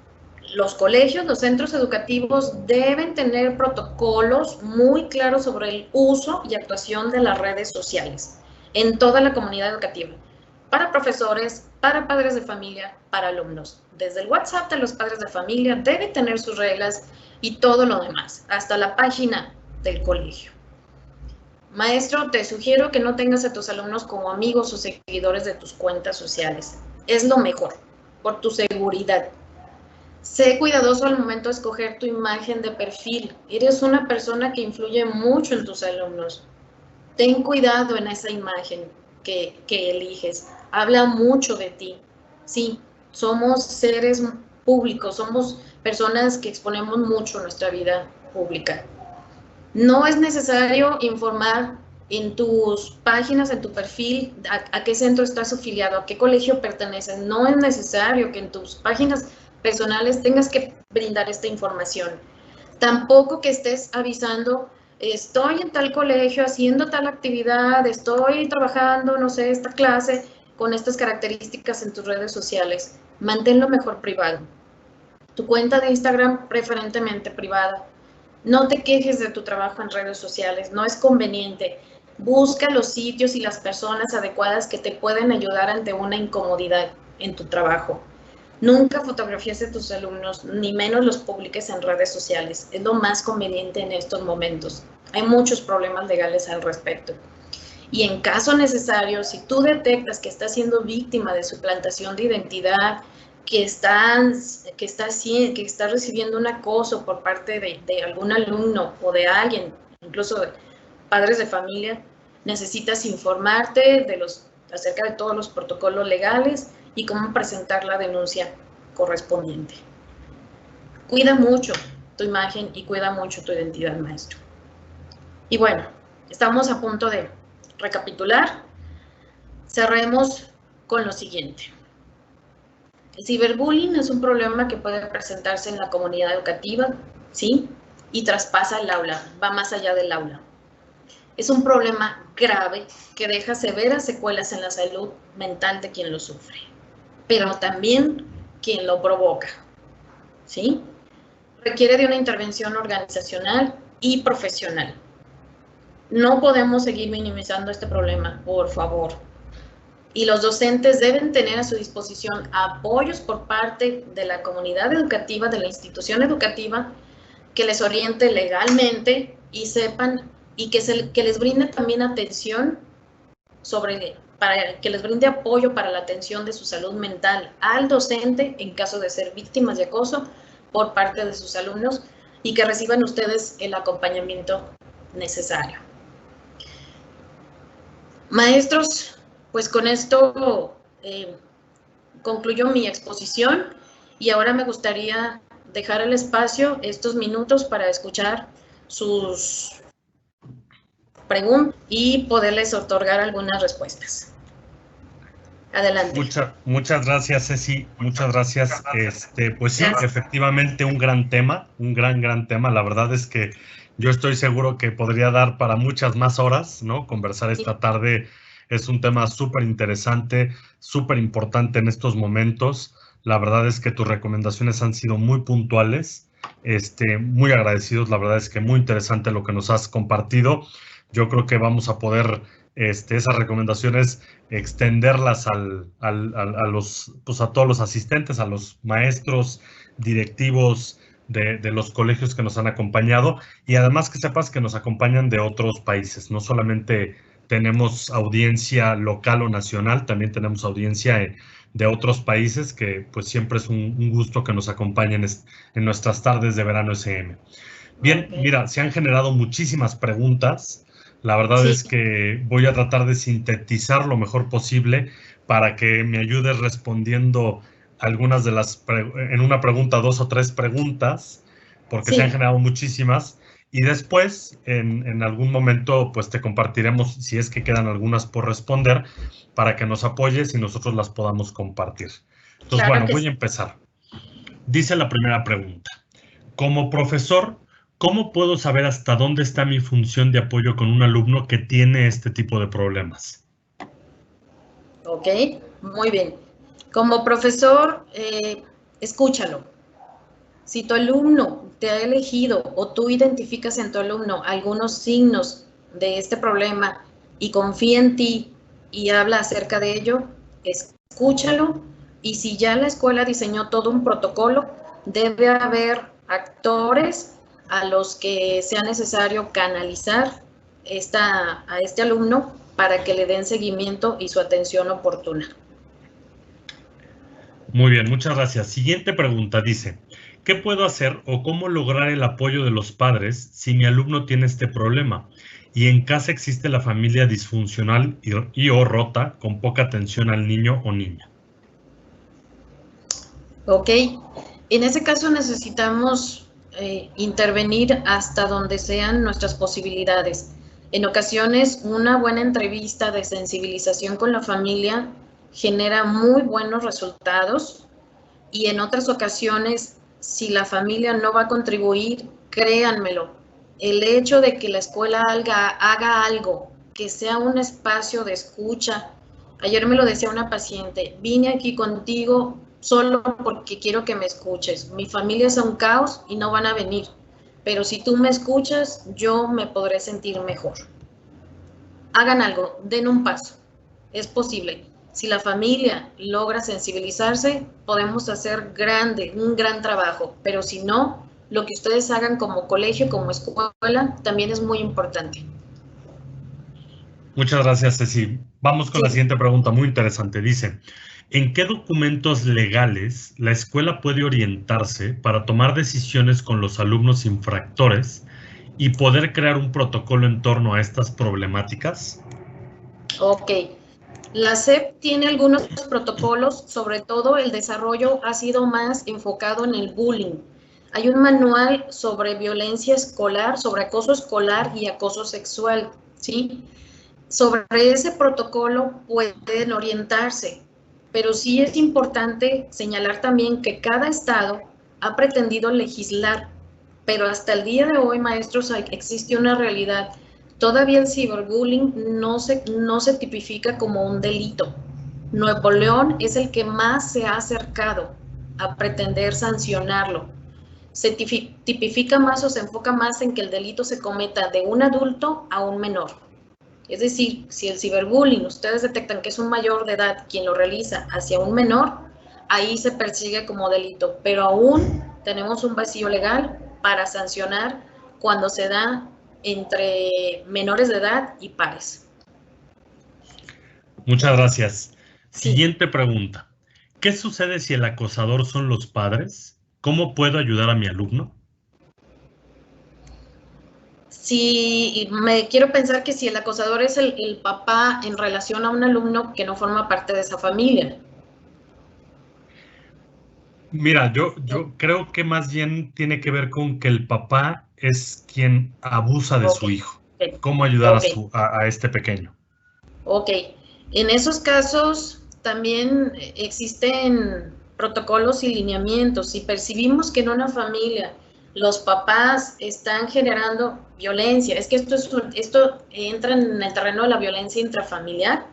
colegios, los centros educativos deben tener protocolos muy claros sobre el uso y actuación de las redes sociales en toda la comunidad educativa, para profesores, para padres de familia, para alumnos. Desde el WhatsApp de los padres de familia debe tener sus reglas y todo lo demás, hasta la página del colegio. Maestro, te sugiero que no tengas a tus alumnos como amigos o seguidores de tus cuentas sociales. Es lo mejor, por tu seguridad. Sé cuidadoso al momento de escoger tu imagen de perfil. Eres una persona que influye mucho en tus alumnos. Ten cuidado en esa imagen que eliges. Habla mucho de ti. Sí, somos seres públicos, somos personas que exponemos mucho nuestra vida pública. No es necesario informar en tus páginas, en tu perfil, a qué centro estás afiliado, a qué colegio perteneces. No es necesario que en tus páginas personales tengas que brindar esta información. Tampoco que estés avisando, estoy en tal colegio haciendo tal actividad, estoy trabajando, no sé, esta clase con estas características en tus redes sociales. Manténlo mejor privado. Tu cuenta de Instagram preferentemente privada. No te quejes de tu trabajo en redes sociales, no es conveniente. Busca los sitios y las personas adecuadas que te pueden ayudar ante una incomodidad en tu trabajo. Nunca fotografíes a tus alumnos, ni menos los publiques en redes sociales. Es lo más conveniente en estos momentos. Hay muchos problemas legales al respecto. Y en caso necesario, si tú detectas que estás siendo víctima de suplantación de identidad, que estás recibiendo un acoso por parte de algún alumno o de alguien, incluso de padres de familia, necesitas informarte acerca de todos los protocolos legales y cómo presentar la denuncia correspondiente. Cuida mucho tu imagen y cuida mucho tu identidad, maestro. Y bueno, estamos a punto de recapitular. Cerremos con lo siguiente. El ciberbullying es un problema que puede presentarse en la comunidad educativa, ¿sí? Y traspasa el aula, va más allá del aula. Es un problema grave que deja severas secuelas en la salud mental de quien lo sufre, pero también quien lo provoca, ¿sí? Requiere de una intervención organizacional y profesional. No podemos seguir minimizando este problema, por favor. Y los docentes deben tener a su disposición apoyos por parte de la comunidad educativa, de la institución educativa, que les oriente legalmente y sepan y que les brinde también atención para que les brinde apoyo para la atención de su salud mental al docente en caso de ser víctimas de acoso por parte de sus alumnos y que reciban ustedes el acompañamiento necesario. Maestros, pues con esto concluyo mi exposición y ahora me gustaría dejar el espacio, estos minutos, para escuchar sus preguntas y poderles otorgar algunas respuestas. Adelante. Muchas gracias, Ceci. Muchas gracias. Pues sí, efectivamente, un gran tema, un gran tema. La verdad es que yo estoy seguro que podría dar para muchas más horas, ¿no? Conversar esta tarde es un tema súper interesante, súper importante en estos momentos. La verdad es que tus recomendaciones han sido muy puntuales, muy agradecidos. La verdad es que muy interesante lo que nos has compartido. Yo creo que vamos a poder esas recomendaciones extenderlas a todos los asistentes, a los maestros, directivos de los colegios que nos han acompañado, y además que sepas que nos acompañan de otros países. No solamente tenemos audiencia local o nacional, también tenemos audiencia de otros países, que pues siempre es un gusto que nos acompañen en nuestras tardes de verano SM. Bien, mira, se han generado muchísimas preguntas. La verdad es que voy a tratar de sintetizar lo mejor posible para que me ayudes respondiendo algunas de en una pregunta, 2 o 3 preguntas, porque se han generado muchísimas. Y después, en algún momento, pues te compartiremos, si es que quedan algunas por responder, para que nos apoyes y nosotros las podamos compartir. Entonces, claro, voy a empezar. Dice la primera pregunta. Como profesor, ¿cómo puedo saber hasta dónde está mi función de apoyo con un alumno que tiene este tipo de problemas? Ok, muy bien. Como profesor, escúchalo. Si tu alumno te ha elegido o tú identificas en tu alumno algunos signos de este problema y confía en ti y habla acerca de ello, escúchalo. Y si ya la escuela diseñó todo un protocolo, debe haber actores a los que sea necesario canalizar a este alumno para que le den seguimiento y su atención oportuna. Muy bien, muchas gracias. Siguiente pregunta dice, ¿qué puedo hacer o cómo lograr el apoyo de los padres si mi alumno tiene este problema y en casa existe la familia disfuncional y o rota con poca atención al niño o niña? Ok, en ese caso necesitamos intervenir hasta donde sean nuestras posibilidades. En ocasiones, una buena entrevista de sensibilización con la familia genera muy buenos resultados, y en otras ocasiones, si la familia no va a contribuir, créanmelo, el hecho de que la escuela haga algo, que sea un espacio de escucha. Ayer me lo decía una paciente, vine aquí contigo solo porque quiero que me escuches. Mi familia es un caos y no van a venir, pero si tú me escuchas, yo me podré sentir mejor. hagan algo, den un paso. Es posible. Si la familia logra sensibilizarse, podemos hacer un gran trabajo, pero si no, lo que ustedes hagan como colegio, como escuela, también es muy importante. Muchas gracias, Ceci. Vamos con Sí. la siguiente pregunta, muy interesante. Dice, ¿en qué documentos legales la escuela puede orientarse para tomar decisiones con los alumnos infractores y poder crear un protocolo en torno a estas problemáticas? Ok. La SEP tiene algunos protocolos, sobre todo el desarrollo ha sido más enfocado en el bullying. Hay un manual sobre violencia escolar, sobre acoso escolar y acoso sexual, ¿sí? Sobre ese protocolo pueden orientarse, pero sí es importante señalar también que cada estado ha pretendido legislar, pero hasta el día de hoy, maestros, existe una realidad. Todavía el ciberbullying no se tipifica como un delito. Nuevo León es el que más se ha acercado a pretender sancionarlo. Se tipifica más o se enfoca más en que el delito se cometa de un adulto a un menor. Es decir, si el ciberbullying ustedes detectan que es un mayor de edad quien lo realiza hacia un menor, ahí se persigue como delito, pero aún tenemos un vacío legal para sancionar cuando se da entre menores de edad y pares. Muchas gracias. Sí. Siguiente pregunta. ¿Qué sucede si el acosador son los padres? ¿Cómo puedo ayudar a mi alumno? Si me quiero pensar que si el acosador es el papá en relación a un alumno que no forma parte de esa familia. Mira, yo creo que más bien tiene que ver con que el papá es quien abusa de Ok, su hijo. ok, ¿Cómo ayudar ok. a este pequeño? Ok, en esos casos también existen protocolos y lineamientos. Si percibimos que en una familia los papás están generando violencia, es que esto entra en el terreno de la violencia intrafamiliar,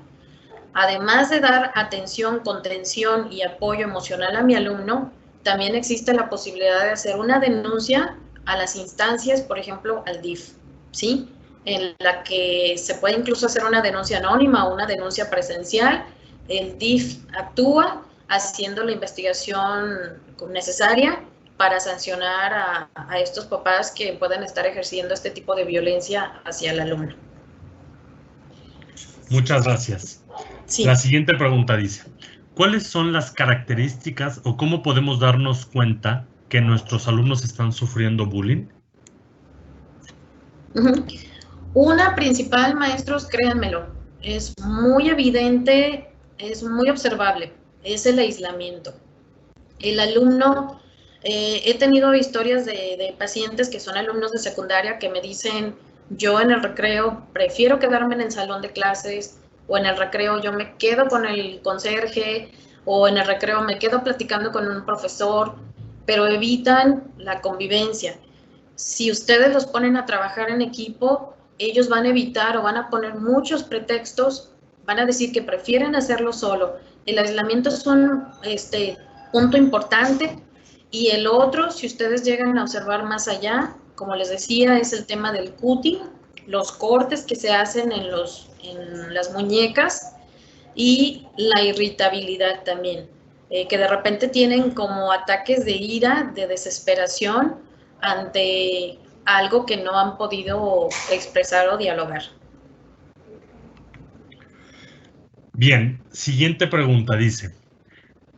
además de dar atención, contención y apoyo emocional a mi alumno, también existe la posibilidad de hacer una denuncia a las instancias, por ejemplo, al DIF, ¿sí? En la que se puede incluso hacer una denuncia anónima o una denuncia presencial. El DIF actúa haciendo la investigación necesaria para sancionar a estos papás que puedan estar ejerciendo este tipo de violencia hacia el alumno. Muchas gracias. La Sí. siguiente pregunta dice, ¿cuáles son las características o cómo podemos darnos cuenta que nuestros alumnos están sufriendo bullying? Una principal, maestros, créanmelo, es muy evidente, es muy observable, es el aislamiento. El alumno, he tenido historias de pacientes que son alumnos de secundaria que me dicen, yo en el recreo prefiero quedarme en el salón de clases, o en el recreo yo me quedo con el conserje, o en el recreo me quedo platicando con un profesor, pero evitan la convivencia. Si ustedes los ponen a trabajar en equipo, ellos van a evitar o van a poner muchos pretextos, van a decir que prefieren hacerlo solo. El aislamiento es un punto importante. Y el otro, si ustedes llegan a observar más allá, como les decía, es el tema del cutting, los cortes que se hacen en las muñecas y la irritabilidad también, que de repente tienen como ataques de ira, de desesperación ante algo que no han podido expresar o dialogar. Bien, siguiente pregunta dice,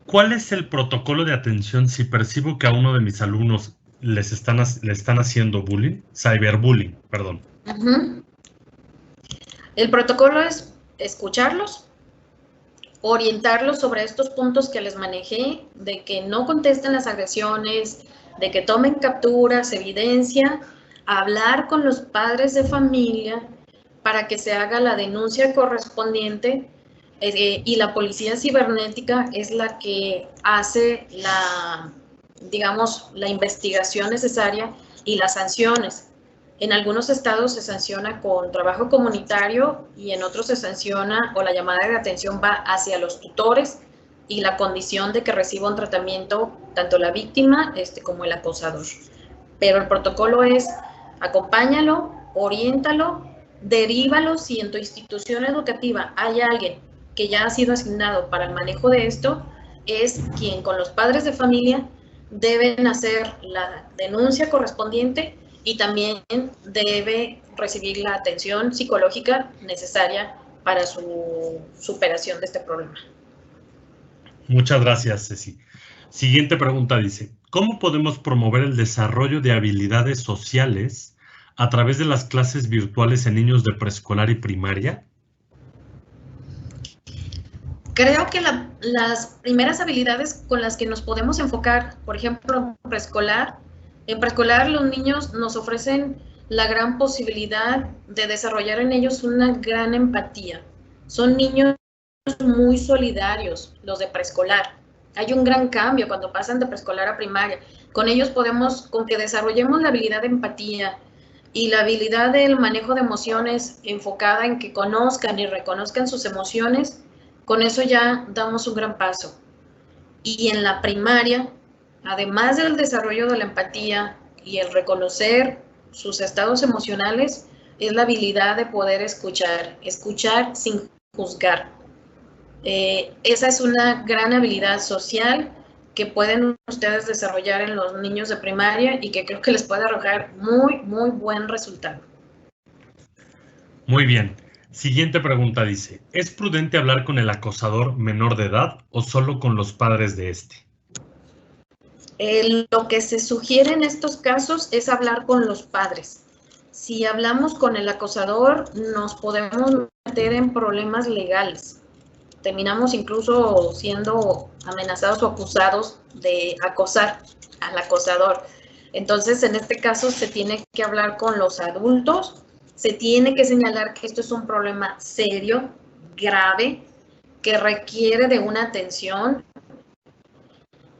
¿cuál es el protocolo de atención si percibo que a uno de mis alumnos le están haciendo bullying? Cyberbullying, perdón. El protocolo es escucharlos, orientarlos sobre estos puntos que les manejé, de que no contesten las agresiones, de que tomen capturas, evidencia, hablar con los padres de familia para que se haga la denuncia correspondiente, y la policía cibernética es la que hace la investigación necesaria y las sanciones. En algunos estados se sanciona con trabajo comunitario y en otros se sanciona o la llamada de atención va hacia los tutores y la condición de que reciba un tratamiento tanto la víctima como el acosador. Pero el protocolo es acompáñalo, oriéntalo derívalo si en tu institución educativa hay alguien que ya ha sido asignado para el manejo de esto, es quien con los padres de familia deben hacer la denuncia correspondiente y también debe recibir la atención psicológica necesaria para su superación de este problema. Muchas gracias, Ceci. Siguiente pregunta dice, ¿cómo podemos promover el desarrollo de habilidades sociales a través de las clases virtuales en niños de preescolar y primaria? Creo que las primeras habilidades con las que nos podemos enfocar, por ejemplo, en preescolar los niños nos ofrecen la gran posibilidad de desarrollar en ellos una gran empatía. Son niños muy solidarios, los de preescolar. Hay un gran cambio cuando pasan de preescolar a primaria. Con ellos podemos, con que desarrollemos la habilidad de empatía y la habilidad del manejo de emociones enfocada en que conozcan y reconozcan sus emociones, con eso ya damos un gran paso. Y en la primaria, además del desarrollo de la empatía y el reconocer sus estados emocionales, es la habilidad de poder escuchar sin juzgar. Esa es una gran habilidad social que pueden ustedes desarrollar en los niños de primaria y que creo que les puede arrojar muy buen resultado. Muy bien. Siguiente pregunta dice, ¿es prudente hablar con el acosador menor de edad o solo con los padres de este? Lo que se sugiere en estos casos es hablar con los padres. Si hablamos con el acosador, nos podemos meter en problemas legales. Terminamos incluso siendo amenazados o acusados de acosar al acosador. Entonces, en este caso, se tiene que hablar con los adultos, se tiene que señalar que esto es un problema serio, grave, que requiere de una atención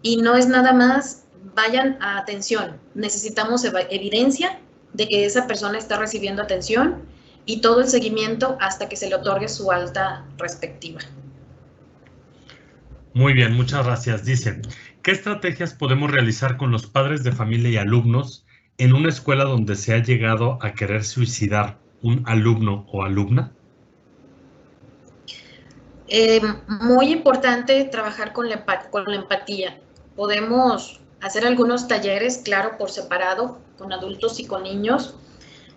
y no es nada más, vayan a atención, necesitamos evidencia de que esa persona está recibiendo atención y todo el seguimiento hasta que se le otorgue su alta respectiva. Muy bien, muchas gracias. Dice, ¿qué estrategias podemos realizar con los padres de familia y alumnos en una escuela donde se ha llegado a querer suicidar un alumno o alumna? Muy importante trabajar con la empatía. Podemos hacer algunos talleres, claro, por separado, con adultos y con niños,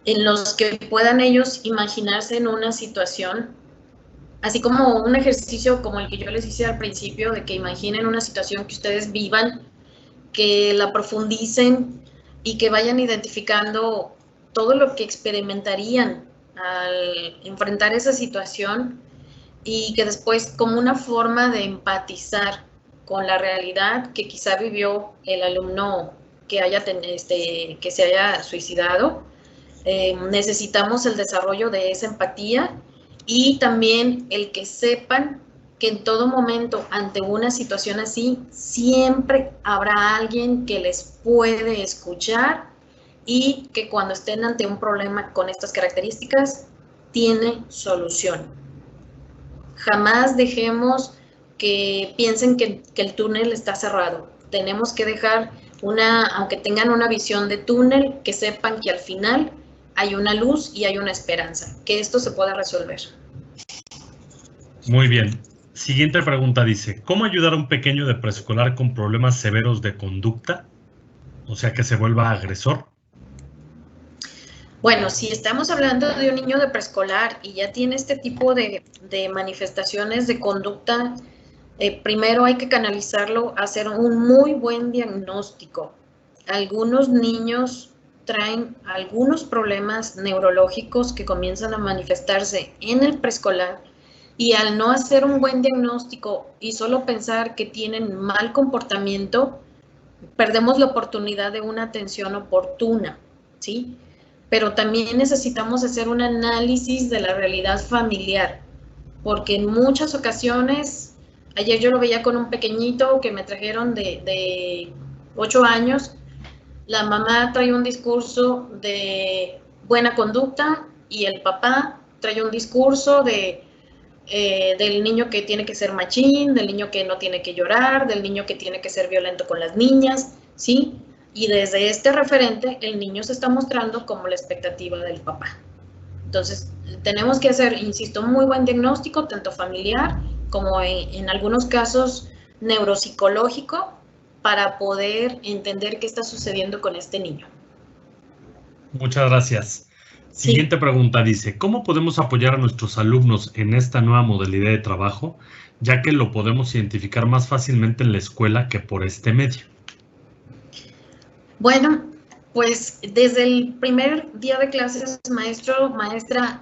en los que puedan ellos imaginarse en una situación, así como un ejercicio como el que yo les hice al principio, de que imaginen una situación que ustedes vivan, que la profundicen y que vayan identificando todo lo que experimentarían al enfrentar esa situación y que después, como una forma de empatizar con la realidad que quizá vivió el alumno que se haya suicidado, necesitamos el desarrollo de esa empatía y también el que sepan que en todo momento, ante una situación así, siempre habrá alguien que les puede escuchar y que cuando estén ante un problema con estas características, tiene solución. Jamás dejemos que piensen que el túnel está cerrado. Tenemos que dejar aunque tengan una visión de túnel, que sepan que al final hay una luz y hay una esperanza, que esto se pueda resolver. Muy bien. Siguiente pregunta dice, ¿cómo ayudar a un pequeño de preescolar con problemas severos de conducta? O sea, que se vuelva agresor. Bueno, si estamos hablando de un niño de preescolar y ya tiene este tipo de manifestaciones de conducta, primero hay que canalizarlo a hacer un muy buen diagnóstico. Algunos niños traen algunos problemas neurológicos que comienzan a manifestarse en el preescolar y al no hacer un buen diagnóstico y solo pensar que tienen mal comportamiento, perdemos la oportunidad de una atención oportuna, ¿sí? Pero también necesitamos hacer un análisis de la realidad familiar, porque en muchas ocasiones, ayer yo lo veía con un pequeñito que me trajeron de 8 años, la mamá trae un discurso de buena conducta y el papá trae un discurso del niño que tiene que ser machín, del niño que no tiene que llorar, del niño que tiene que ser violento con las niñas, ¿sí? Y desde este referente, el niño se está mostrando como la expectativa del papá. Entonces, tenemos que hacer, insisto, un muy buen diagnóstico, tanto familiar como en algunos casos neuropsicológico, para poder entender qué está sucediendo con este niño. Muchas gracias. Sí. Siguiente pregunta dice, ¿cómo podemos apoyar a nuestros alumnos en esta nueva modalidad de trabajo, ya que lo podemos identificar más fácilmente en la escuela que por este medio? Bueno, pues desde el primer día de clases, maestro, maestra,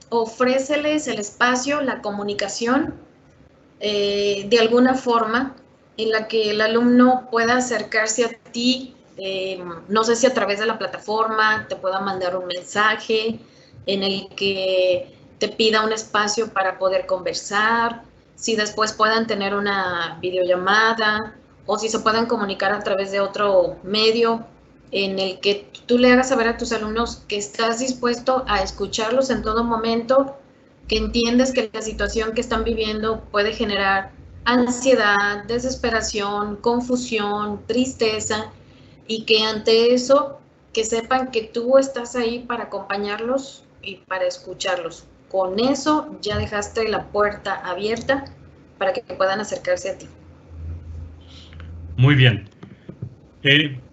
ofréceles el espacio, la comunicación, de alguna forma en la que el alumno pueda acercarse a ti, no sé si a través de la plataforma te pueda mandar un mensaje en el que te pida un espacio para poder conversar, si después puedan tener una videollamada o si se puedan comunicar a través de otro medio en el que tú le hagas saber a tus alumnos que estás dispuesto a escucharlos en todo momento, que entiendes que la situación que están viviendo puede generar ansiedad, desesperación, confusión, tristeza, y que ante eso, que sepan que tú estás ahí para acompañarlos y para escucharlos. Con eso ya dejaste la puerta abierta para que puedan acercarse a ti. Muy bien.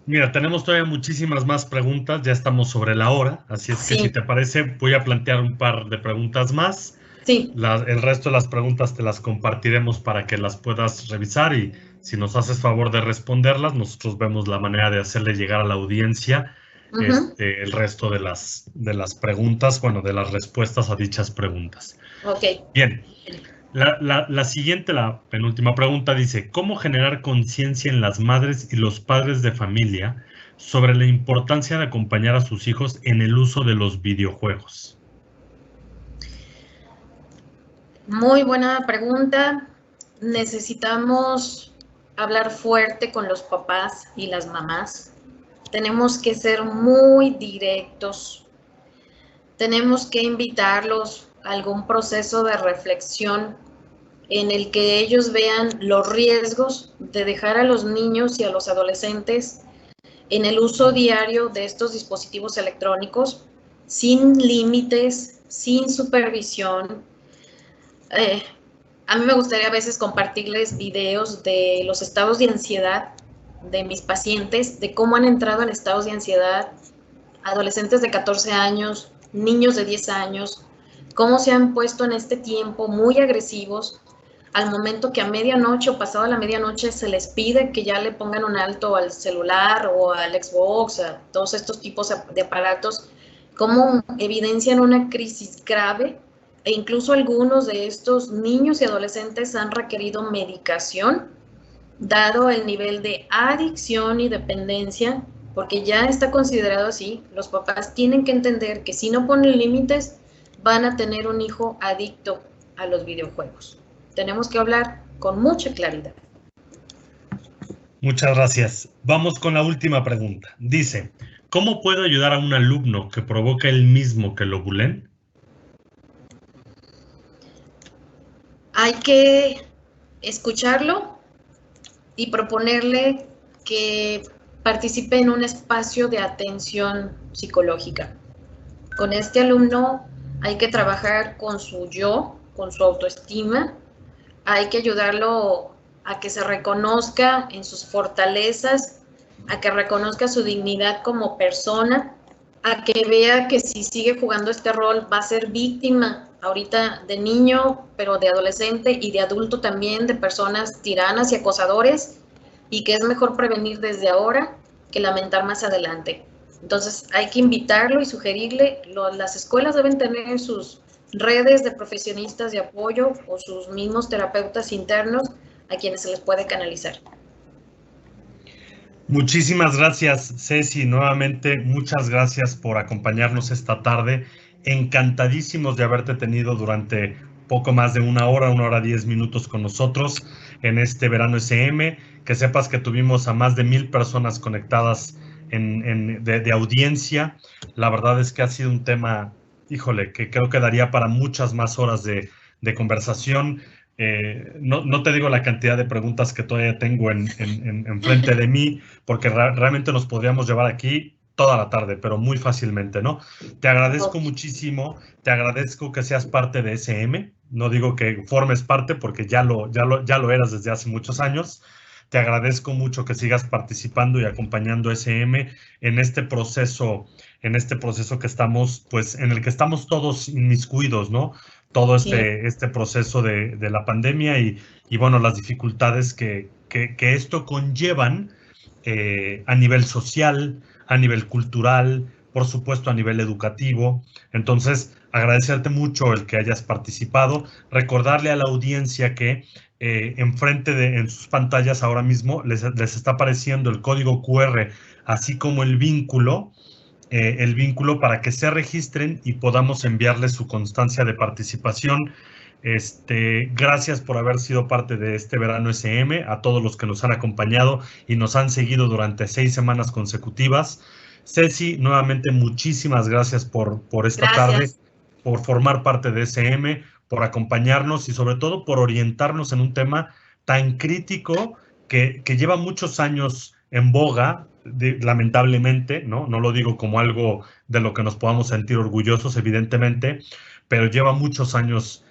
Mira, tenemos todavía muchísimas más preguntas, ya estamos sobre la hora, así es que si te parece, voy a plantear un par de preguntas más. Sí. El resto de las preguntas te las compartiremos para que las puedas revisar y si nos haces favor de responderlas, nosotros vemos la manera de hacerle llegar a la audiencia el resto de las preguntas, bueno, de las respuestas a dichas preguntas. Ok. Bien. La siguiente, la penúltima pregunta dice, ¿cómo generar conciencia en las madres y los padres de familia sobre la importancia de acompañar a sus hijos en el uso de los videojuegos? Muy buena pregunta. Necesitamos hablar fuerte con los papás y las mamás. Tenemos que ser muy directos. Tenemos que invitarlos a algún proceso de reflexión en el que ellos vean los riesgos de dejar a los niños y a los adolescentes en el uso diario de estos dispositivos electrónicos, sin límites, sin supervisión. A mí me gustaría a veces compartirles videos de los estados de ansiedad de mis pacientes, de cómo han entrado en estados de ansiedad adolescentes de 14 años, niños de 10 años, cómo se han puesto en este tiempo muy agresivos, al momento que a medianoche o pasado la medianoche se les pide que ya le pongan un alto al celular o al Xbox, a todos estos tipos de aparatos, cómo evidencian una crisis grave, e incluso algunos de estos niños y adolescentes han requerido medicación, dado el nivel de adicción y dependencia, porque ya está considerado así. Los papás tienen que entender que si no ponen límites, van a tener un hijo adicto a los videojuegos. Tenemos que hablar con mucha claridad. Muchas gracias. Vamos con la última pregunta. Dice, ¿cómo puedo ayudar a un alumno que provoca el mismo que lo bulen? Hay que escucharlo y proponerle que participe en un espacio de atención psicológica. Con este alumno hay que trabajar con su yo, con su autoestima, hay que ayudarlo a que se reconozca en sus fortalezas, a que reconozca su dignidad como persona, a que vea que si sigue jugando este rol va a ser víctima ahorita de niño, pero de adolescente y de adulto también, de personas tiranas y acosadores, y que es mejor prevenir desde ahora que lamentar más adelante. Entonces hay que invitarlo y sugerirle, las escuelas deben tener sus redes de profesionistas de apoyo o sus mismos terapeutas internos a quienes se les puede canalizar. Muchísimas gracias, Ceci. Nuevamente, muchas gracias por acompañarnos esta tarde. Encantadísimos de haberte tenido durante poco más de una hora 10 minutos con nosotros en este Verano SM. Que sepas que tuvimos a más de 1000 personas conectadas de audiencia. La verdad es que ha sido un tema, híjole, que creo que daría para muchas más horas de conversación. No te digo la cantidad de preguntas que todavía tengo en frente de mí, porque realmente nos podríamos llevar aquí toda la tarde, pero muy fácilmente, ¿no? Te agradezco muchísimo, te agradezco que seas parte de SM, no digo que formes parte porque ya lo eras desde hace muchos años. Te agradezco mucho que sigas participando y acompañando SM en este proceso que estamos, pues, en el que estamos todos inmiscuidos, ¿no? Todo este proceso de la pandemia y bueno, las dificultades que esto conllevan a nivel social, a nivel cultural, por supuesto a nivel educativo. Entonces, agradecerte mucho el que hayas participado, recordarle a la audiencia que en sus pantallas ahora mismo les está apareciendo el código QR, así como el vínculo para que se registren y podamos enviarles su constancia de participación. Gracias por haber sido parte de este verano SM, a todos los que nos han acompañado y nos han seguido durante 6 semanas consecutivas. Ceci, nuevamente muchísimas gracias por esta tarde, por formar parte de SM, por acompañarnos y sobre todo por orientarnos en un tema tan crítico que lleva muchos años en boga, lamentablemente, ¿no? No lo digo como algo de lo que nos podamos sentir orgullosos, evidentemente, pero lleva muchos años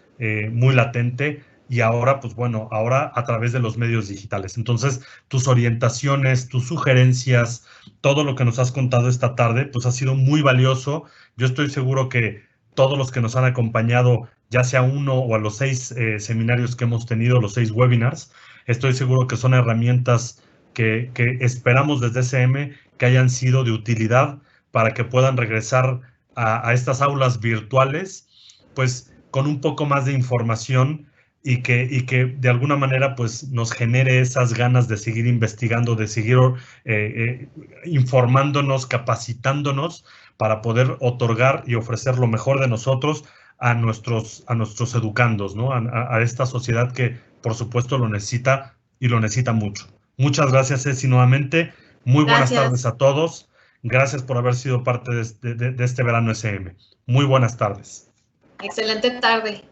muy latente y ahora, pues bueno, ahora a través de los medios digitales. Entonces, tus orientaciones, tus sugerencias, todo lo que nos has contado esta tarde, pues ha sido muy valioso. Yo estoy seguro que todos los que nos han acompañado, ya sea uno o a los 6 seminarios que hemos tenido, los 6 webinars, estoy seguro que son herramientas que esperamos desde SM que hayan sido de utilidad para que puedan regresar a estas aulas virtuales, pues con un poco más de información y que de alguna manera pues nos genere esas ganas de seguir investigando, de seguir informándonos, capacitándonos para poder otorgar y ofrecer lo mejor de nosotros a nuestros educandos, ¿no? A esta sociedad que por supuesto lo necesita y lo necesita mucho. Muchas gracias, Ceci, nuevamente. Muy buenas tardes a todos. Gracias por haber sido parte de este verano SM. Muy buenas tardes. Excelente tarde.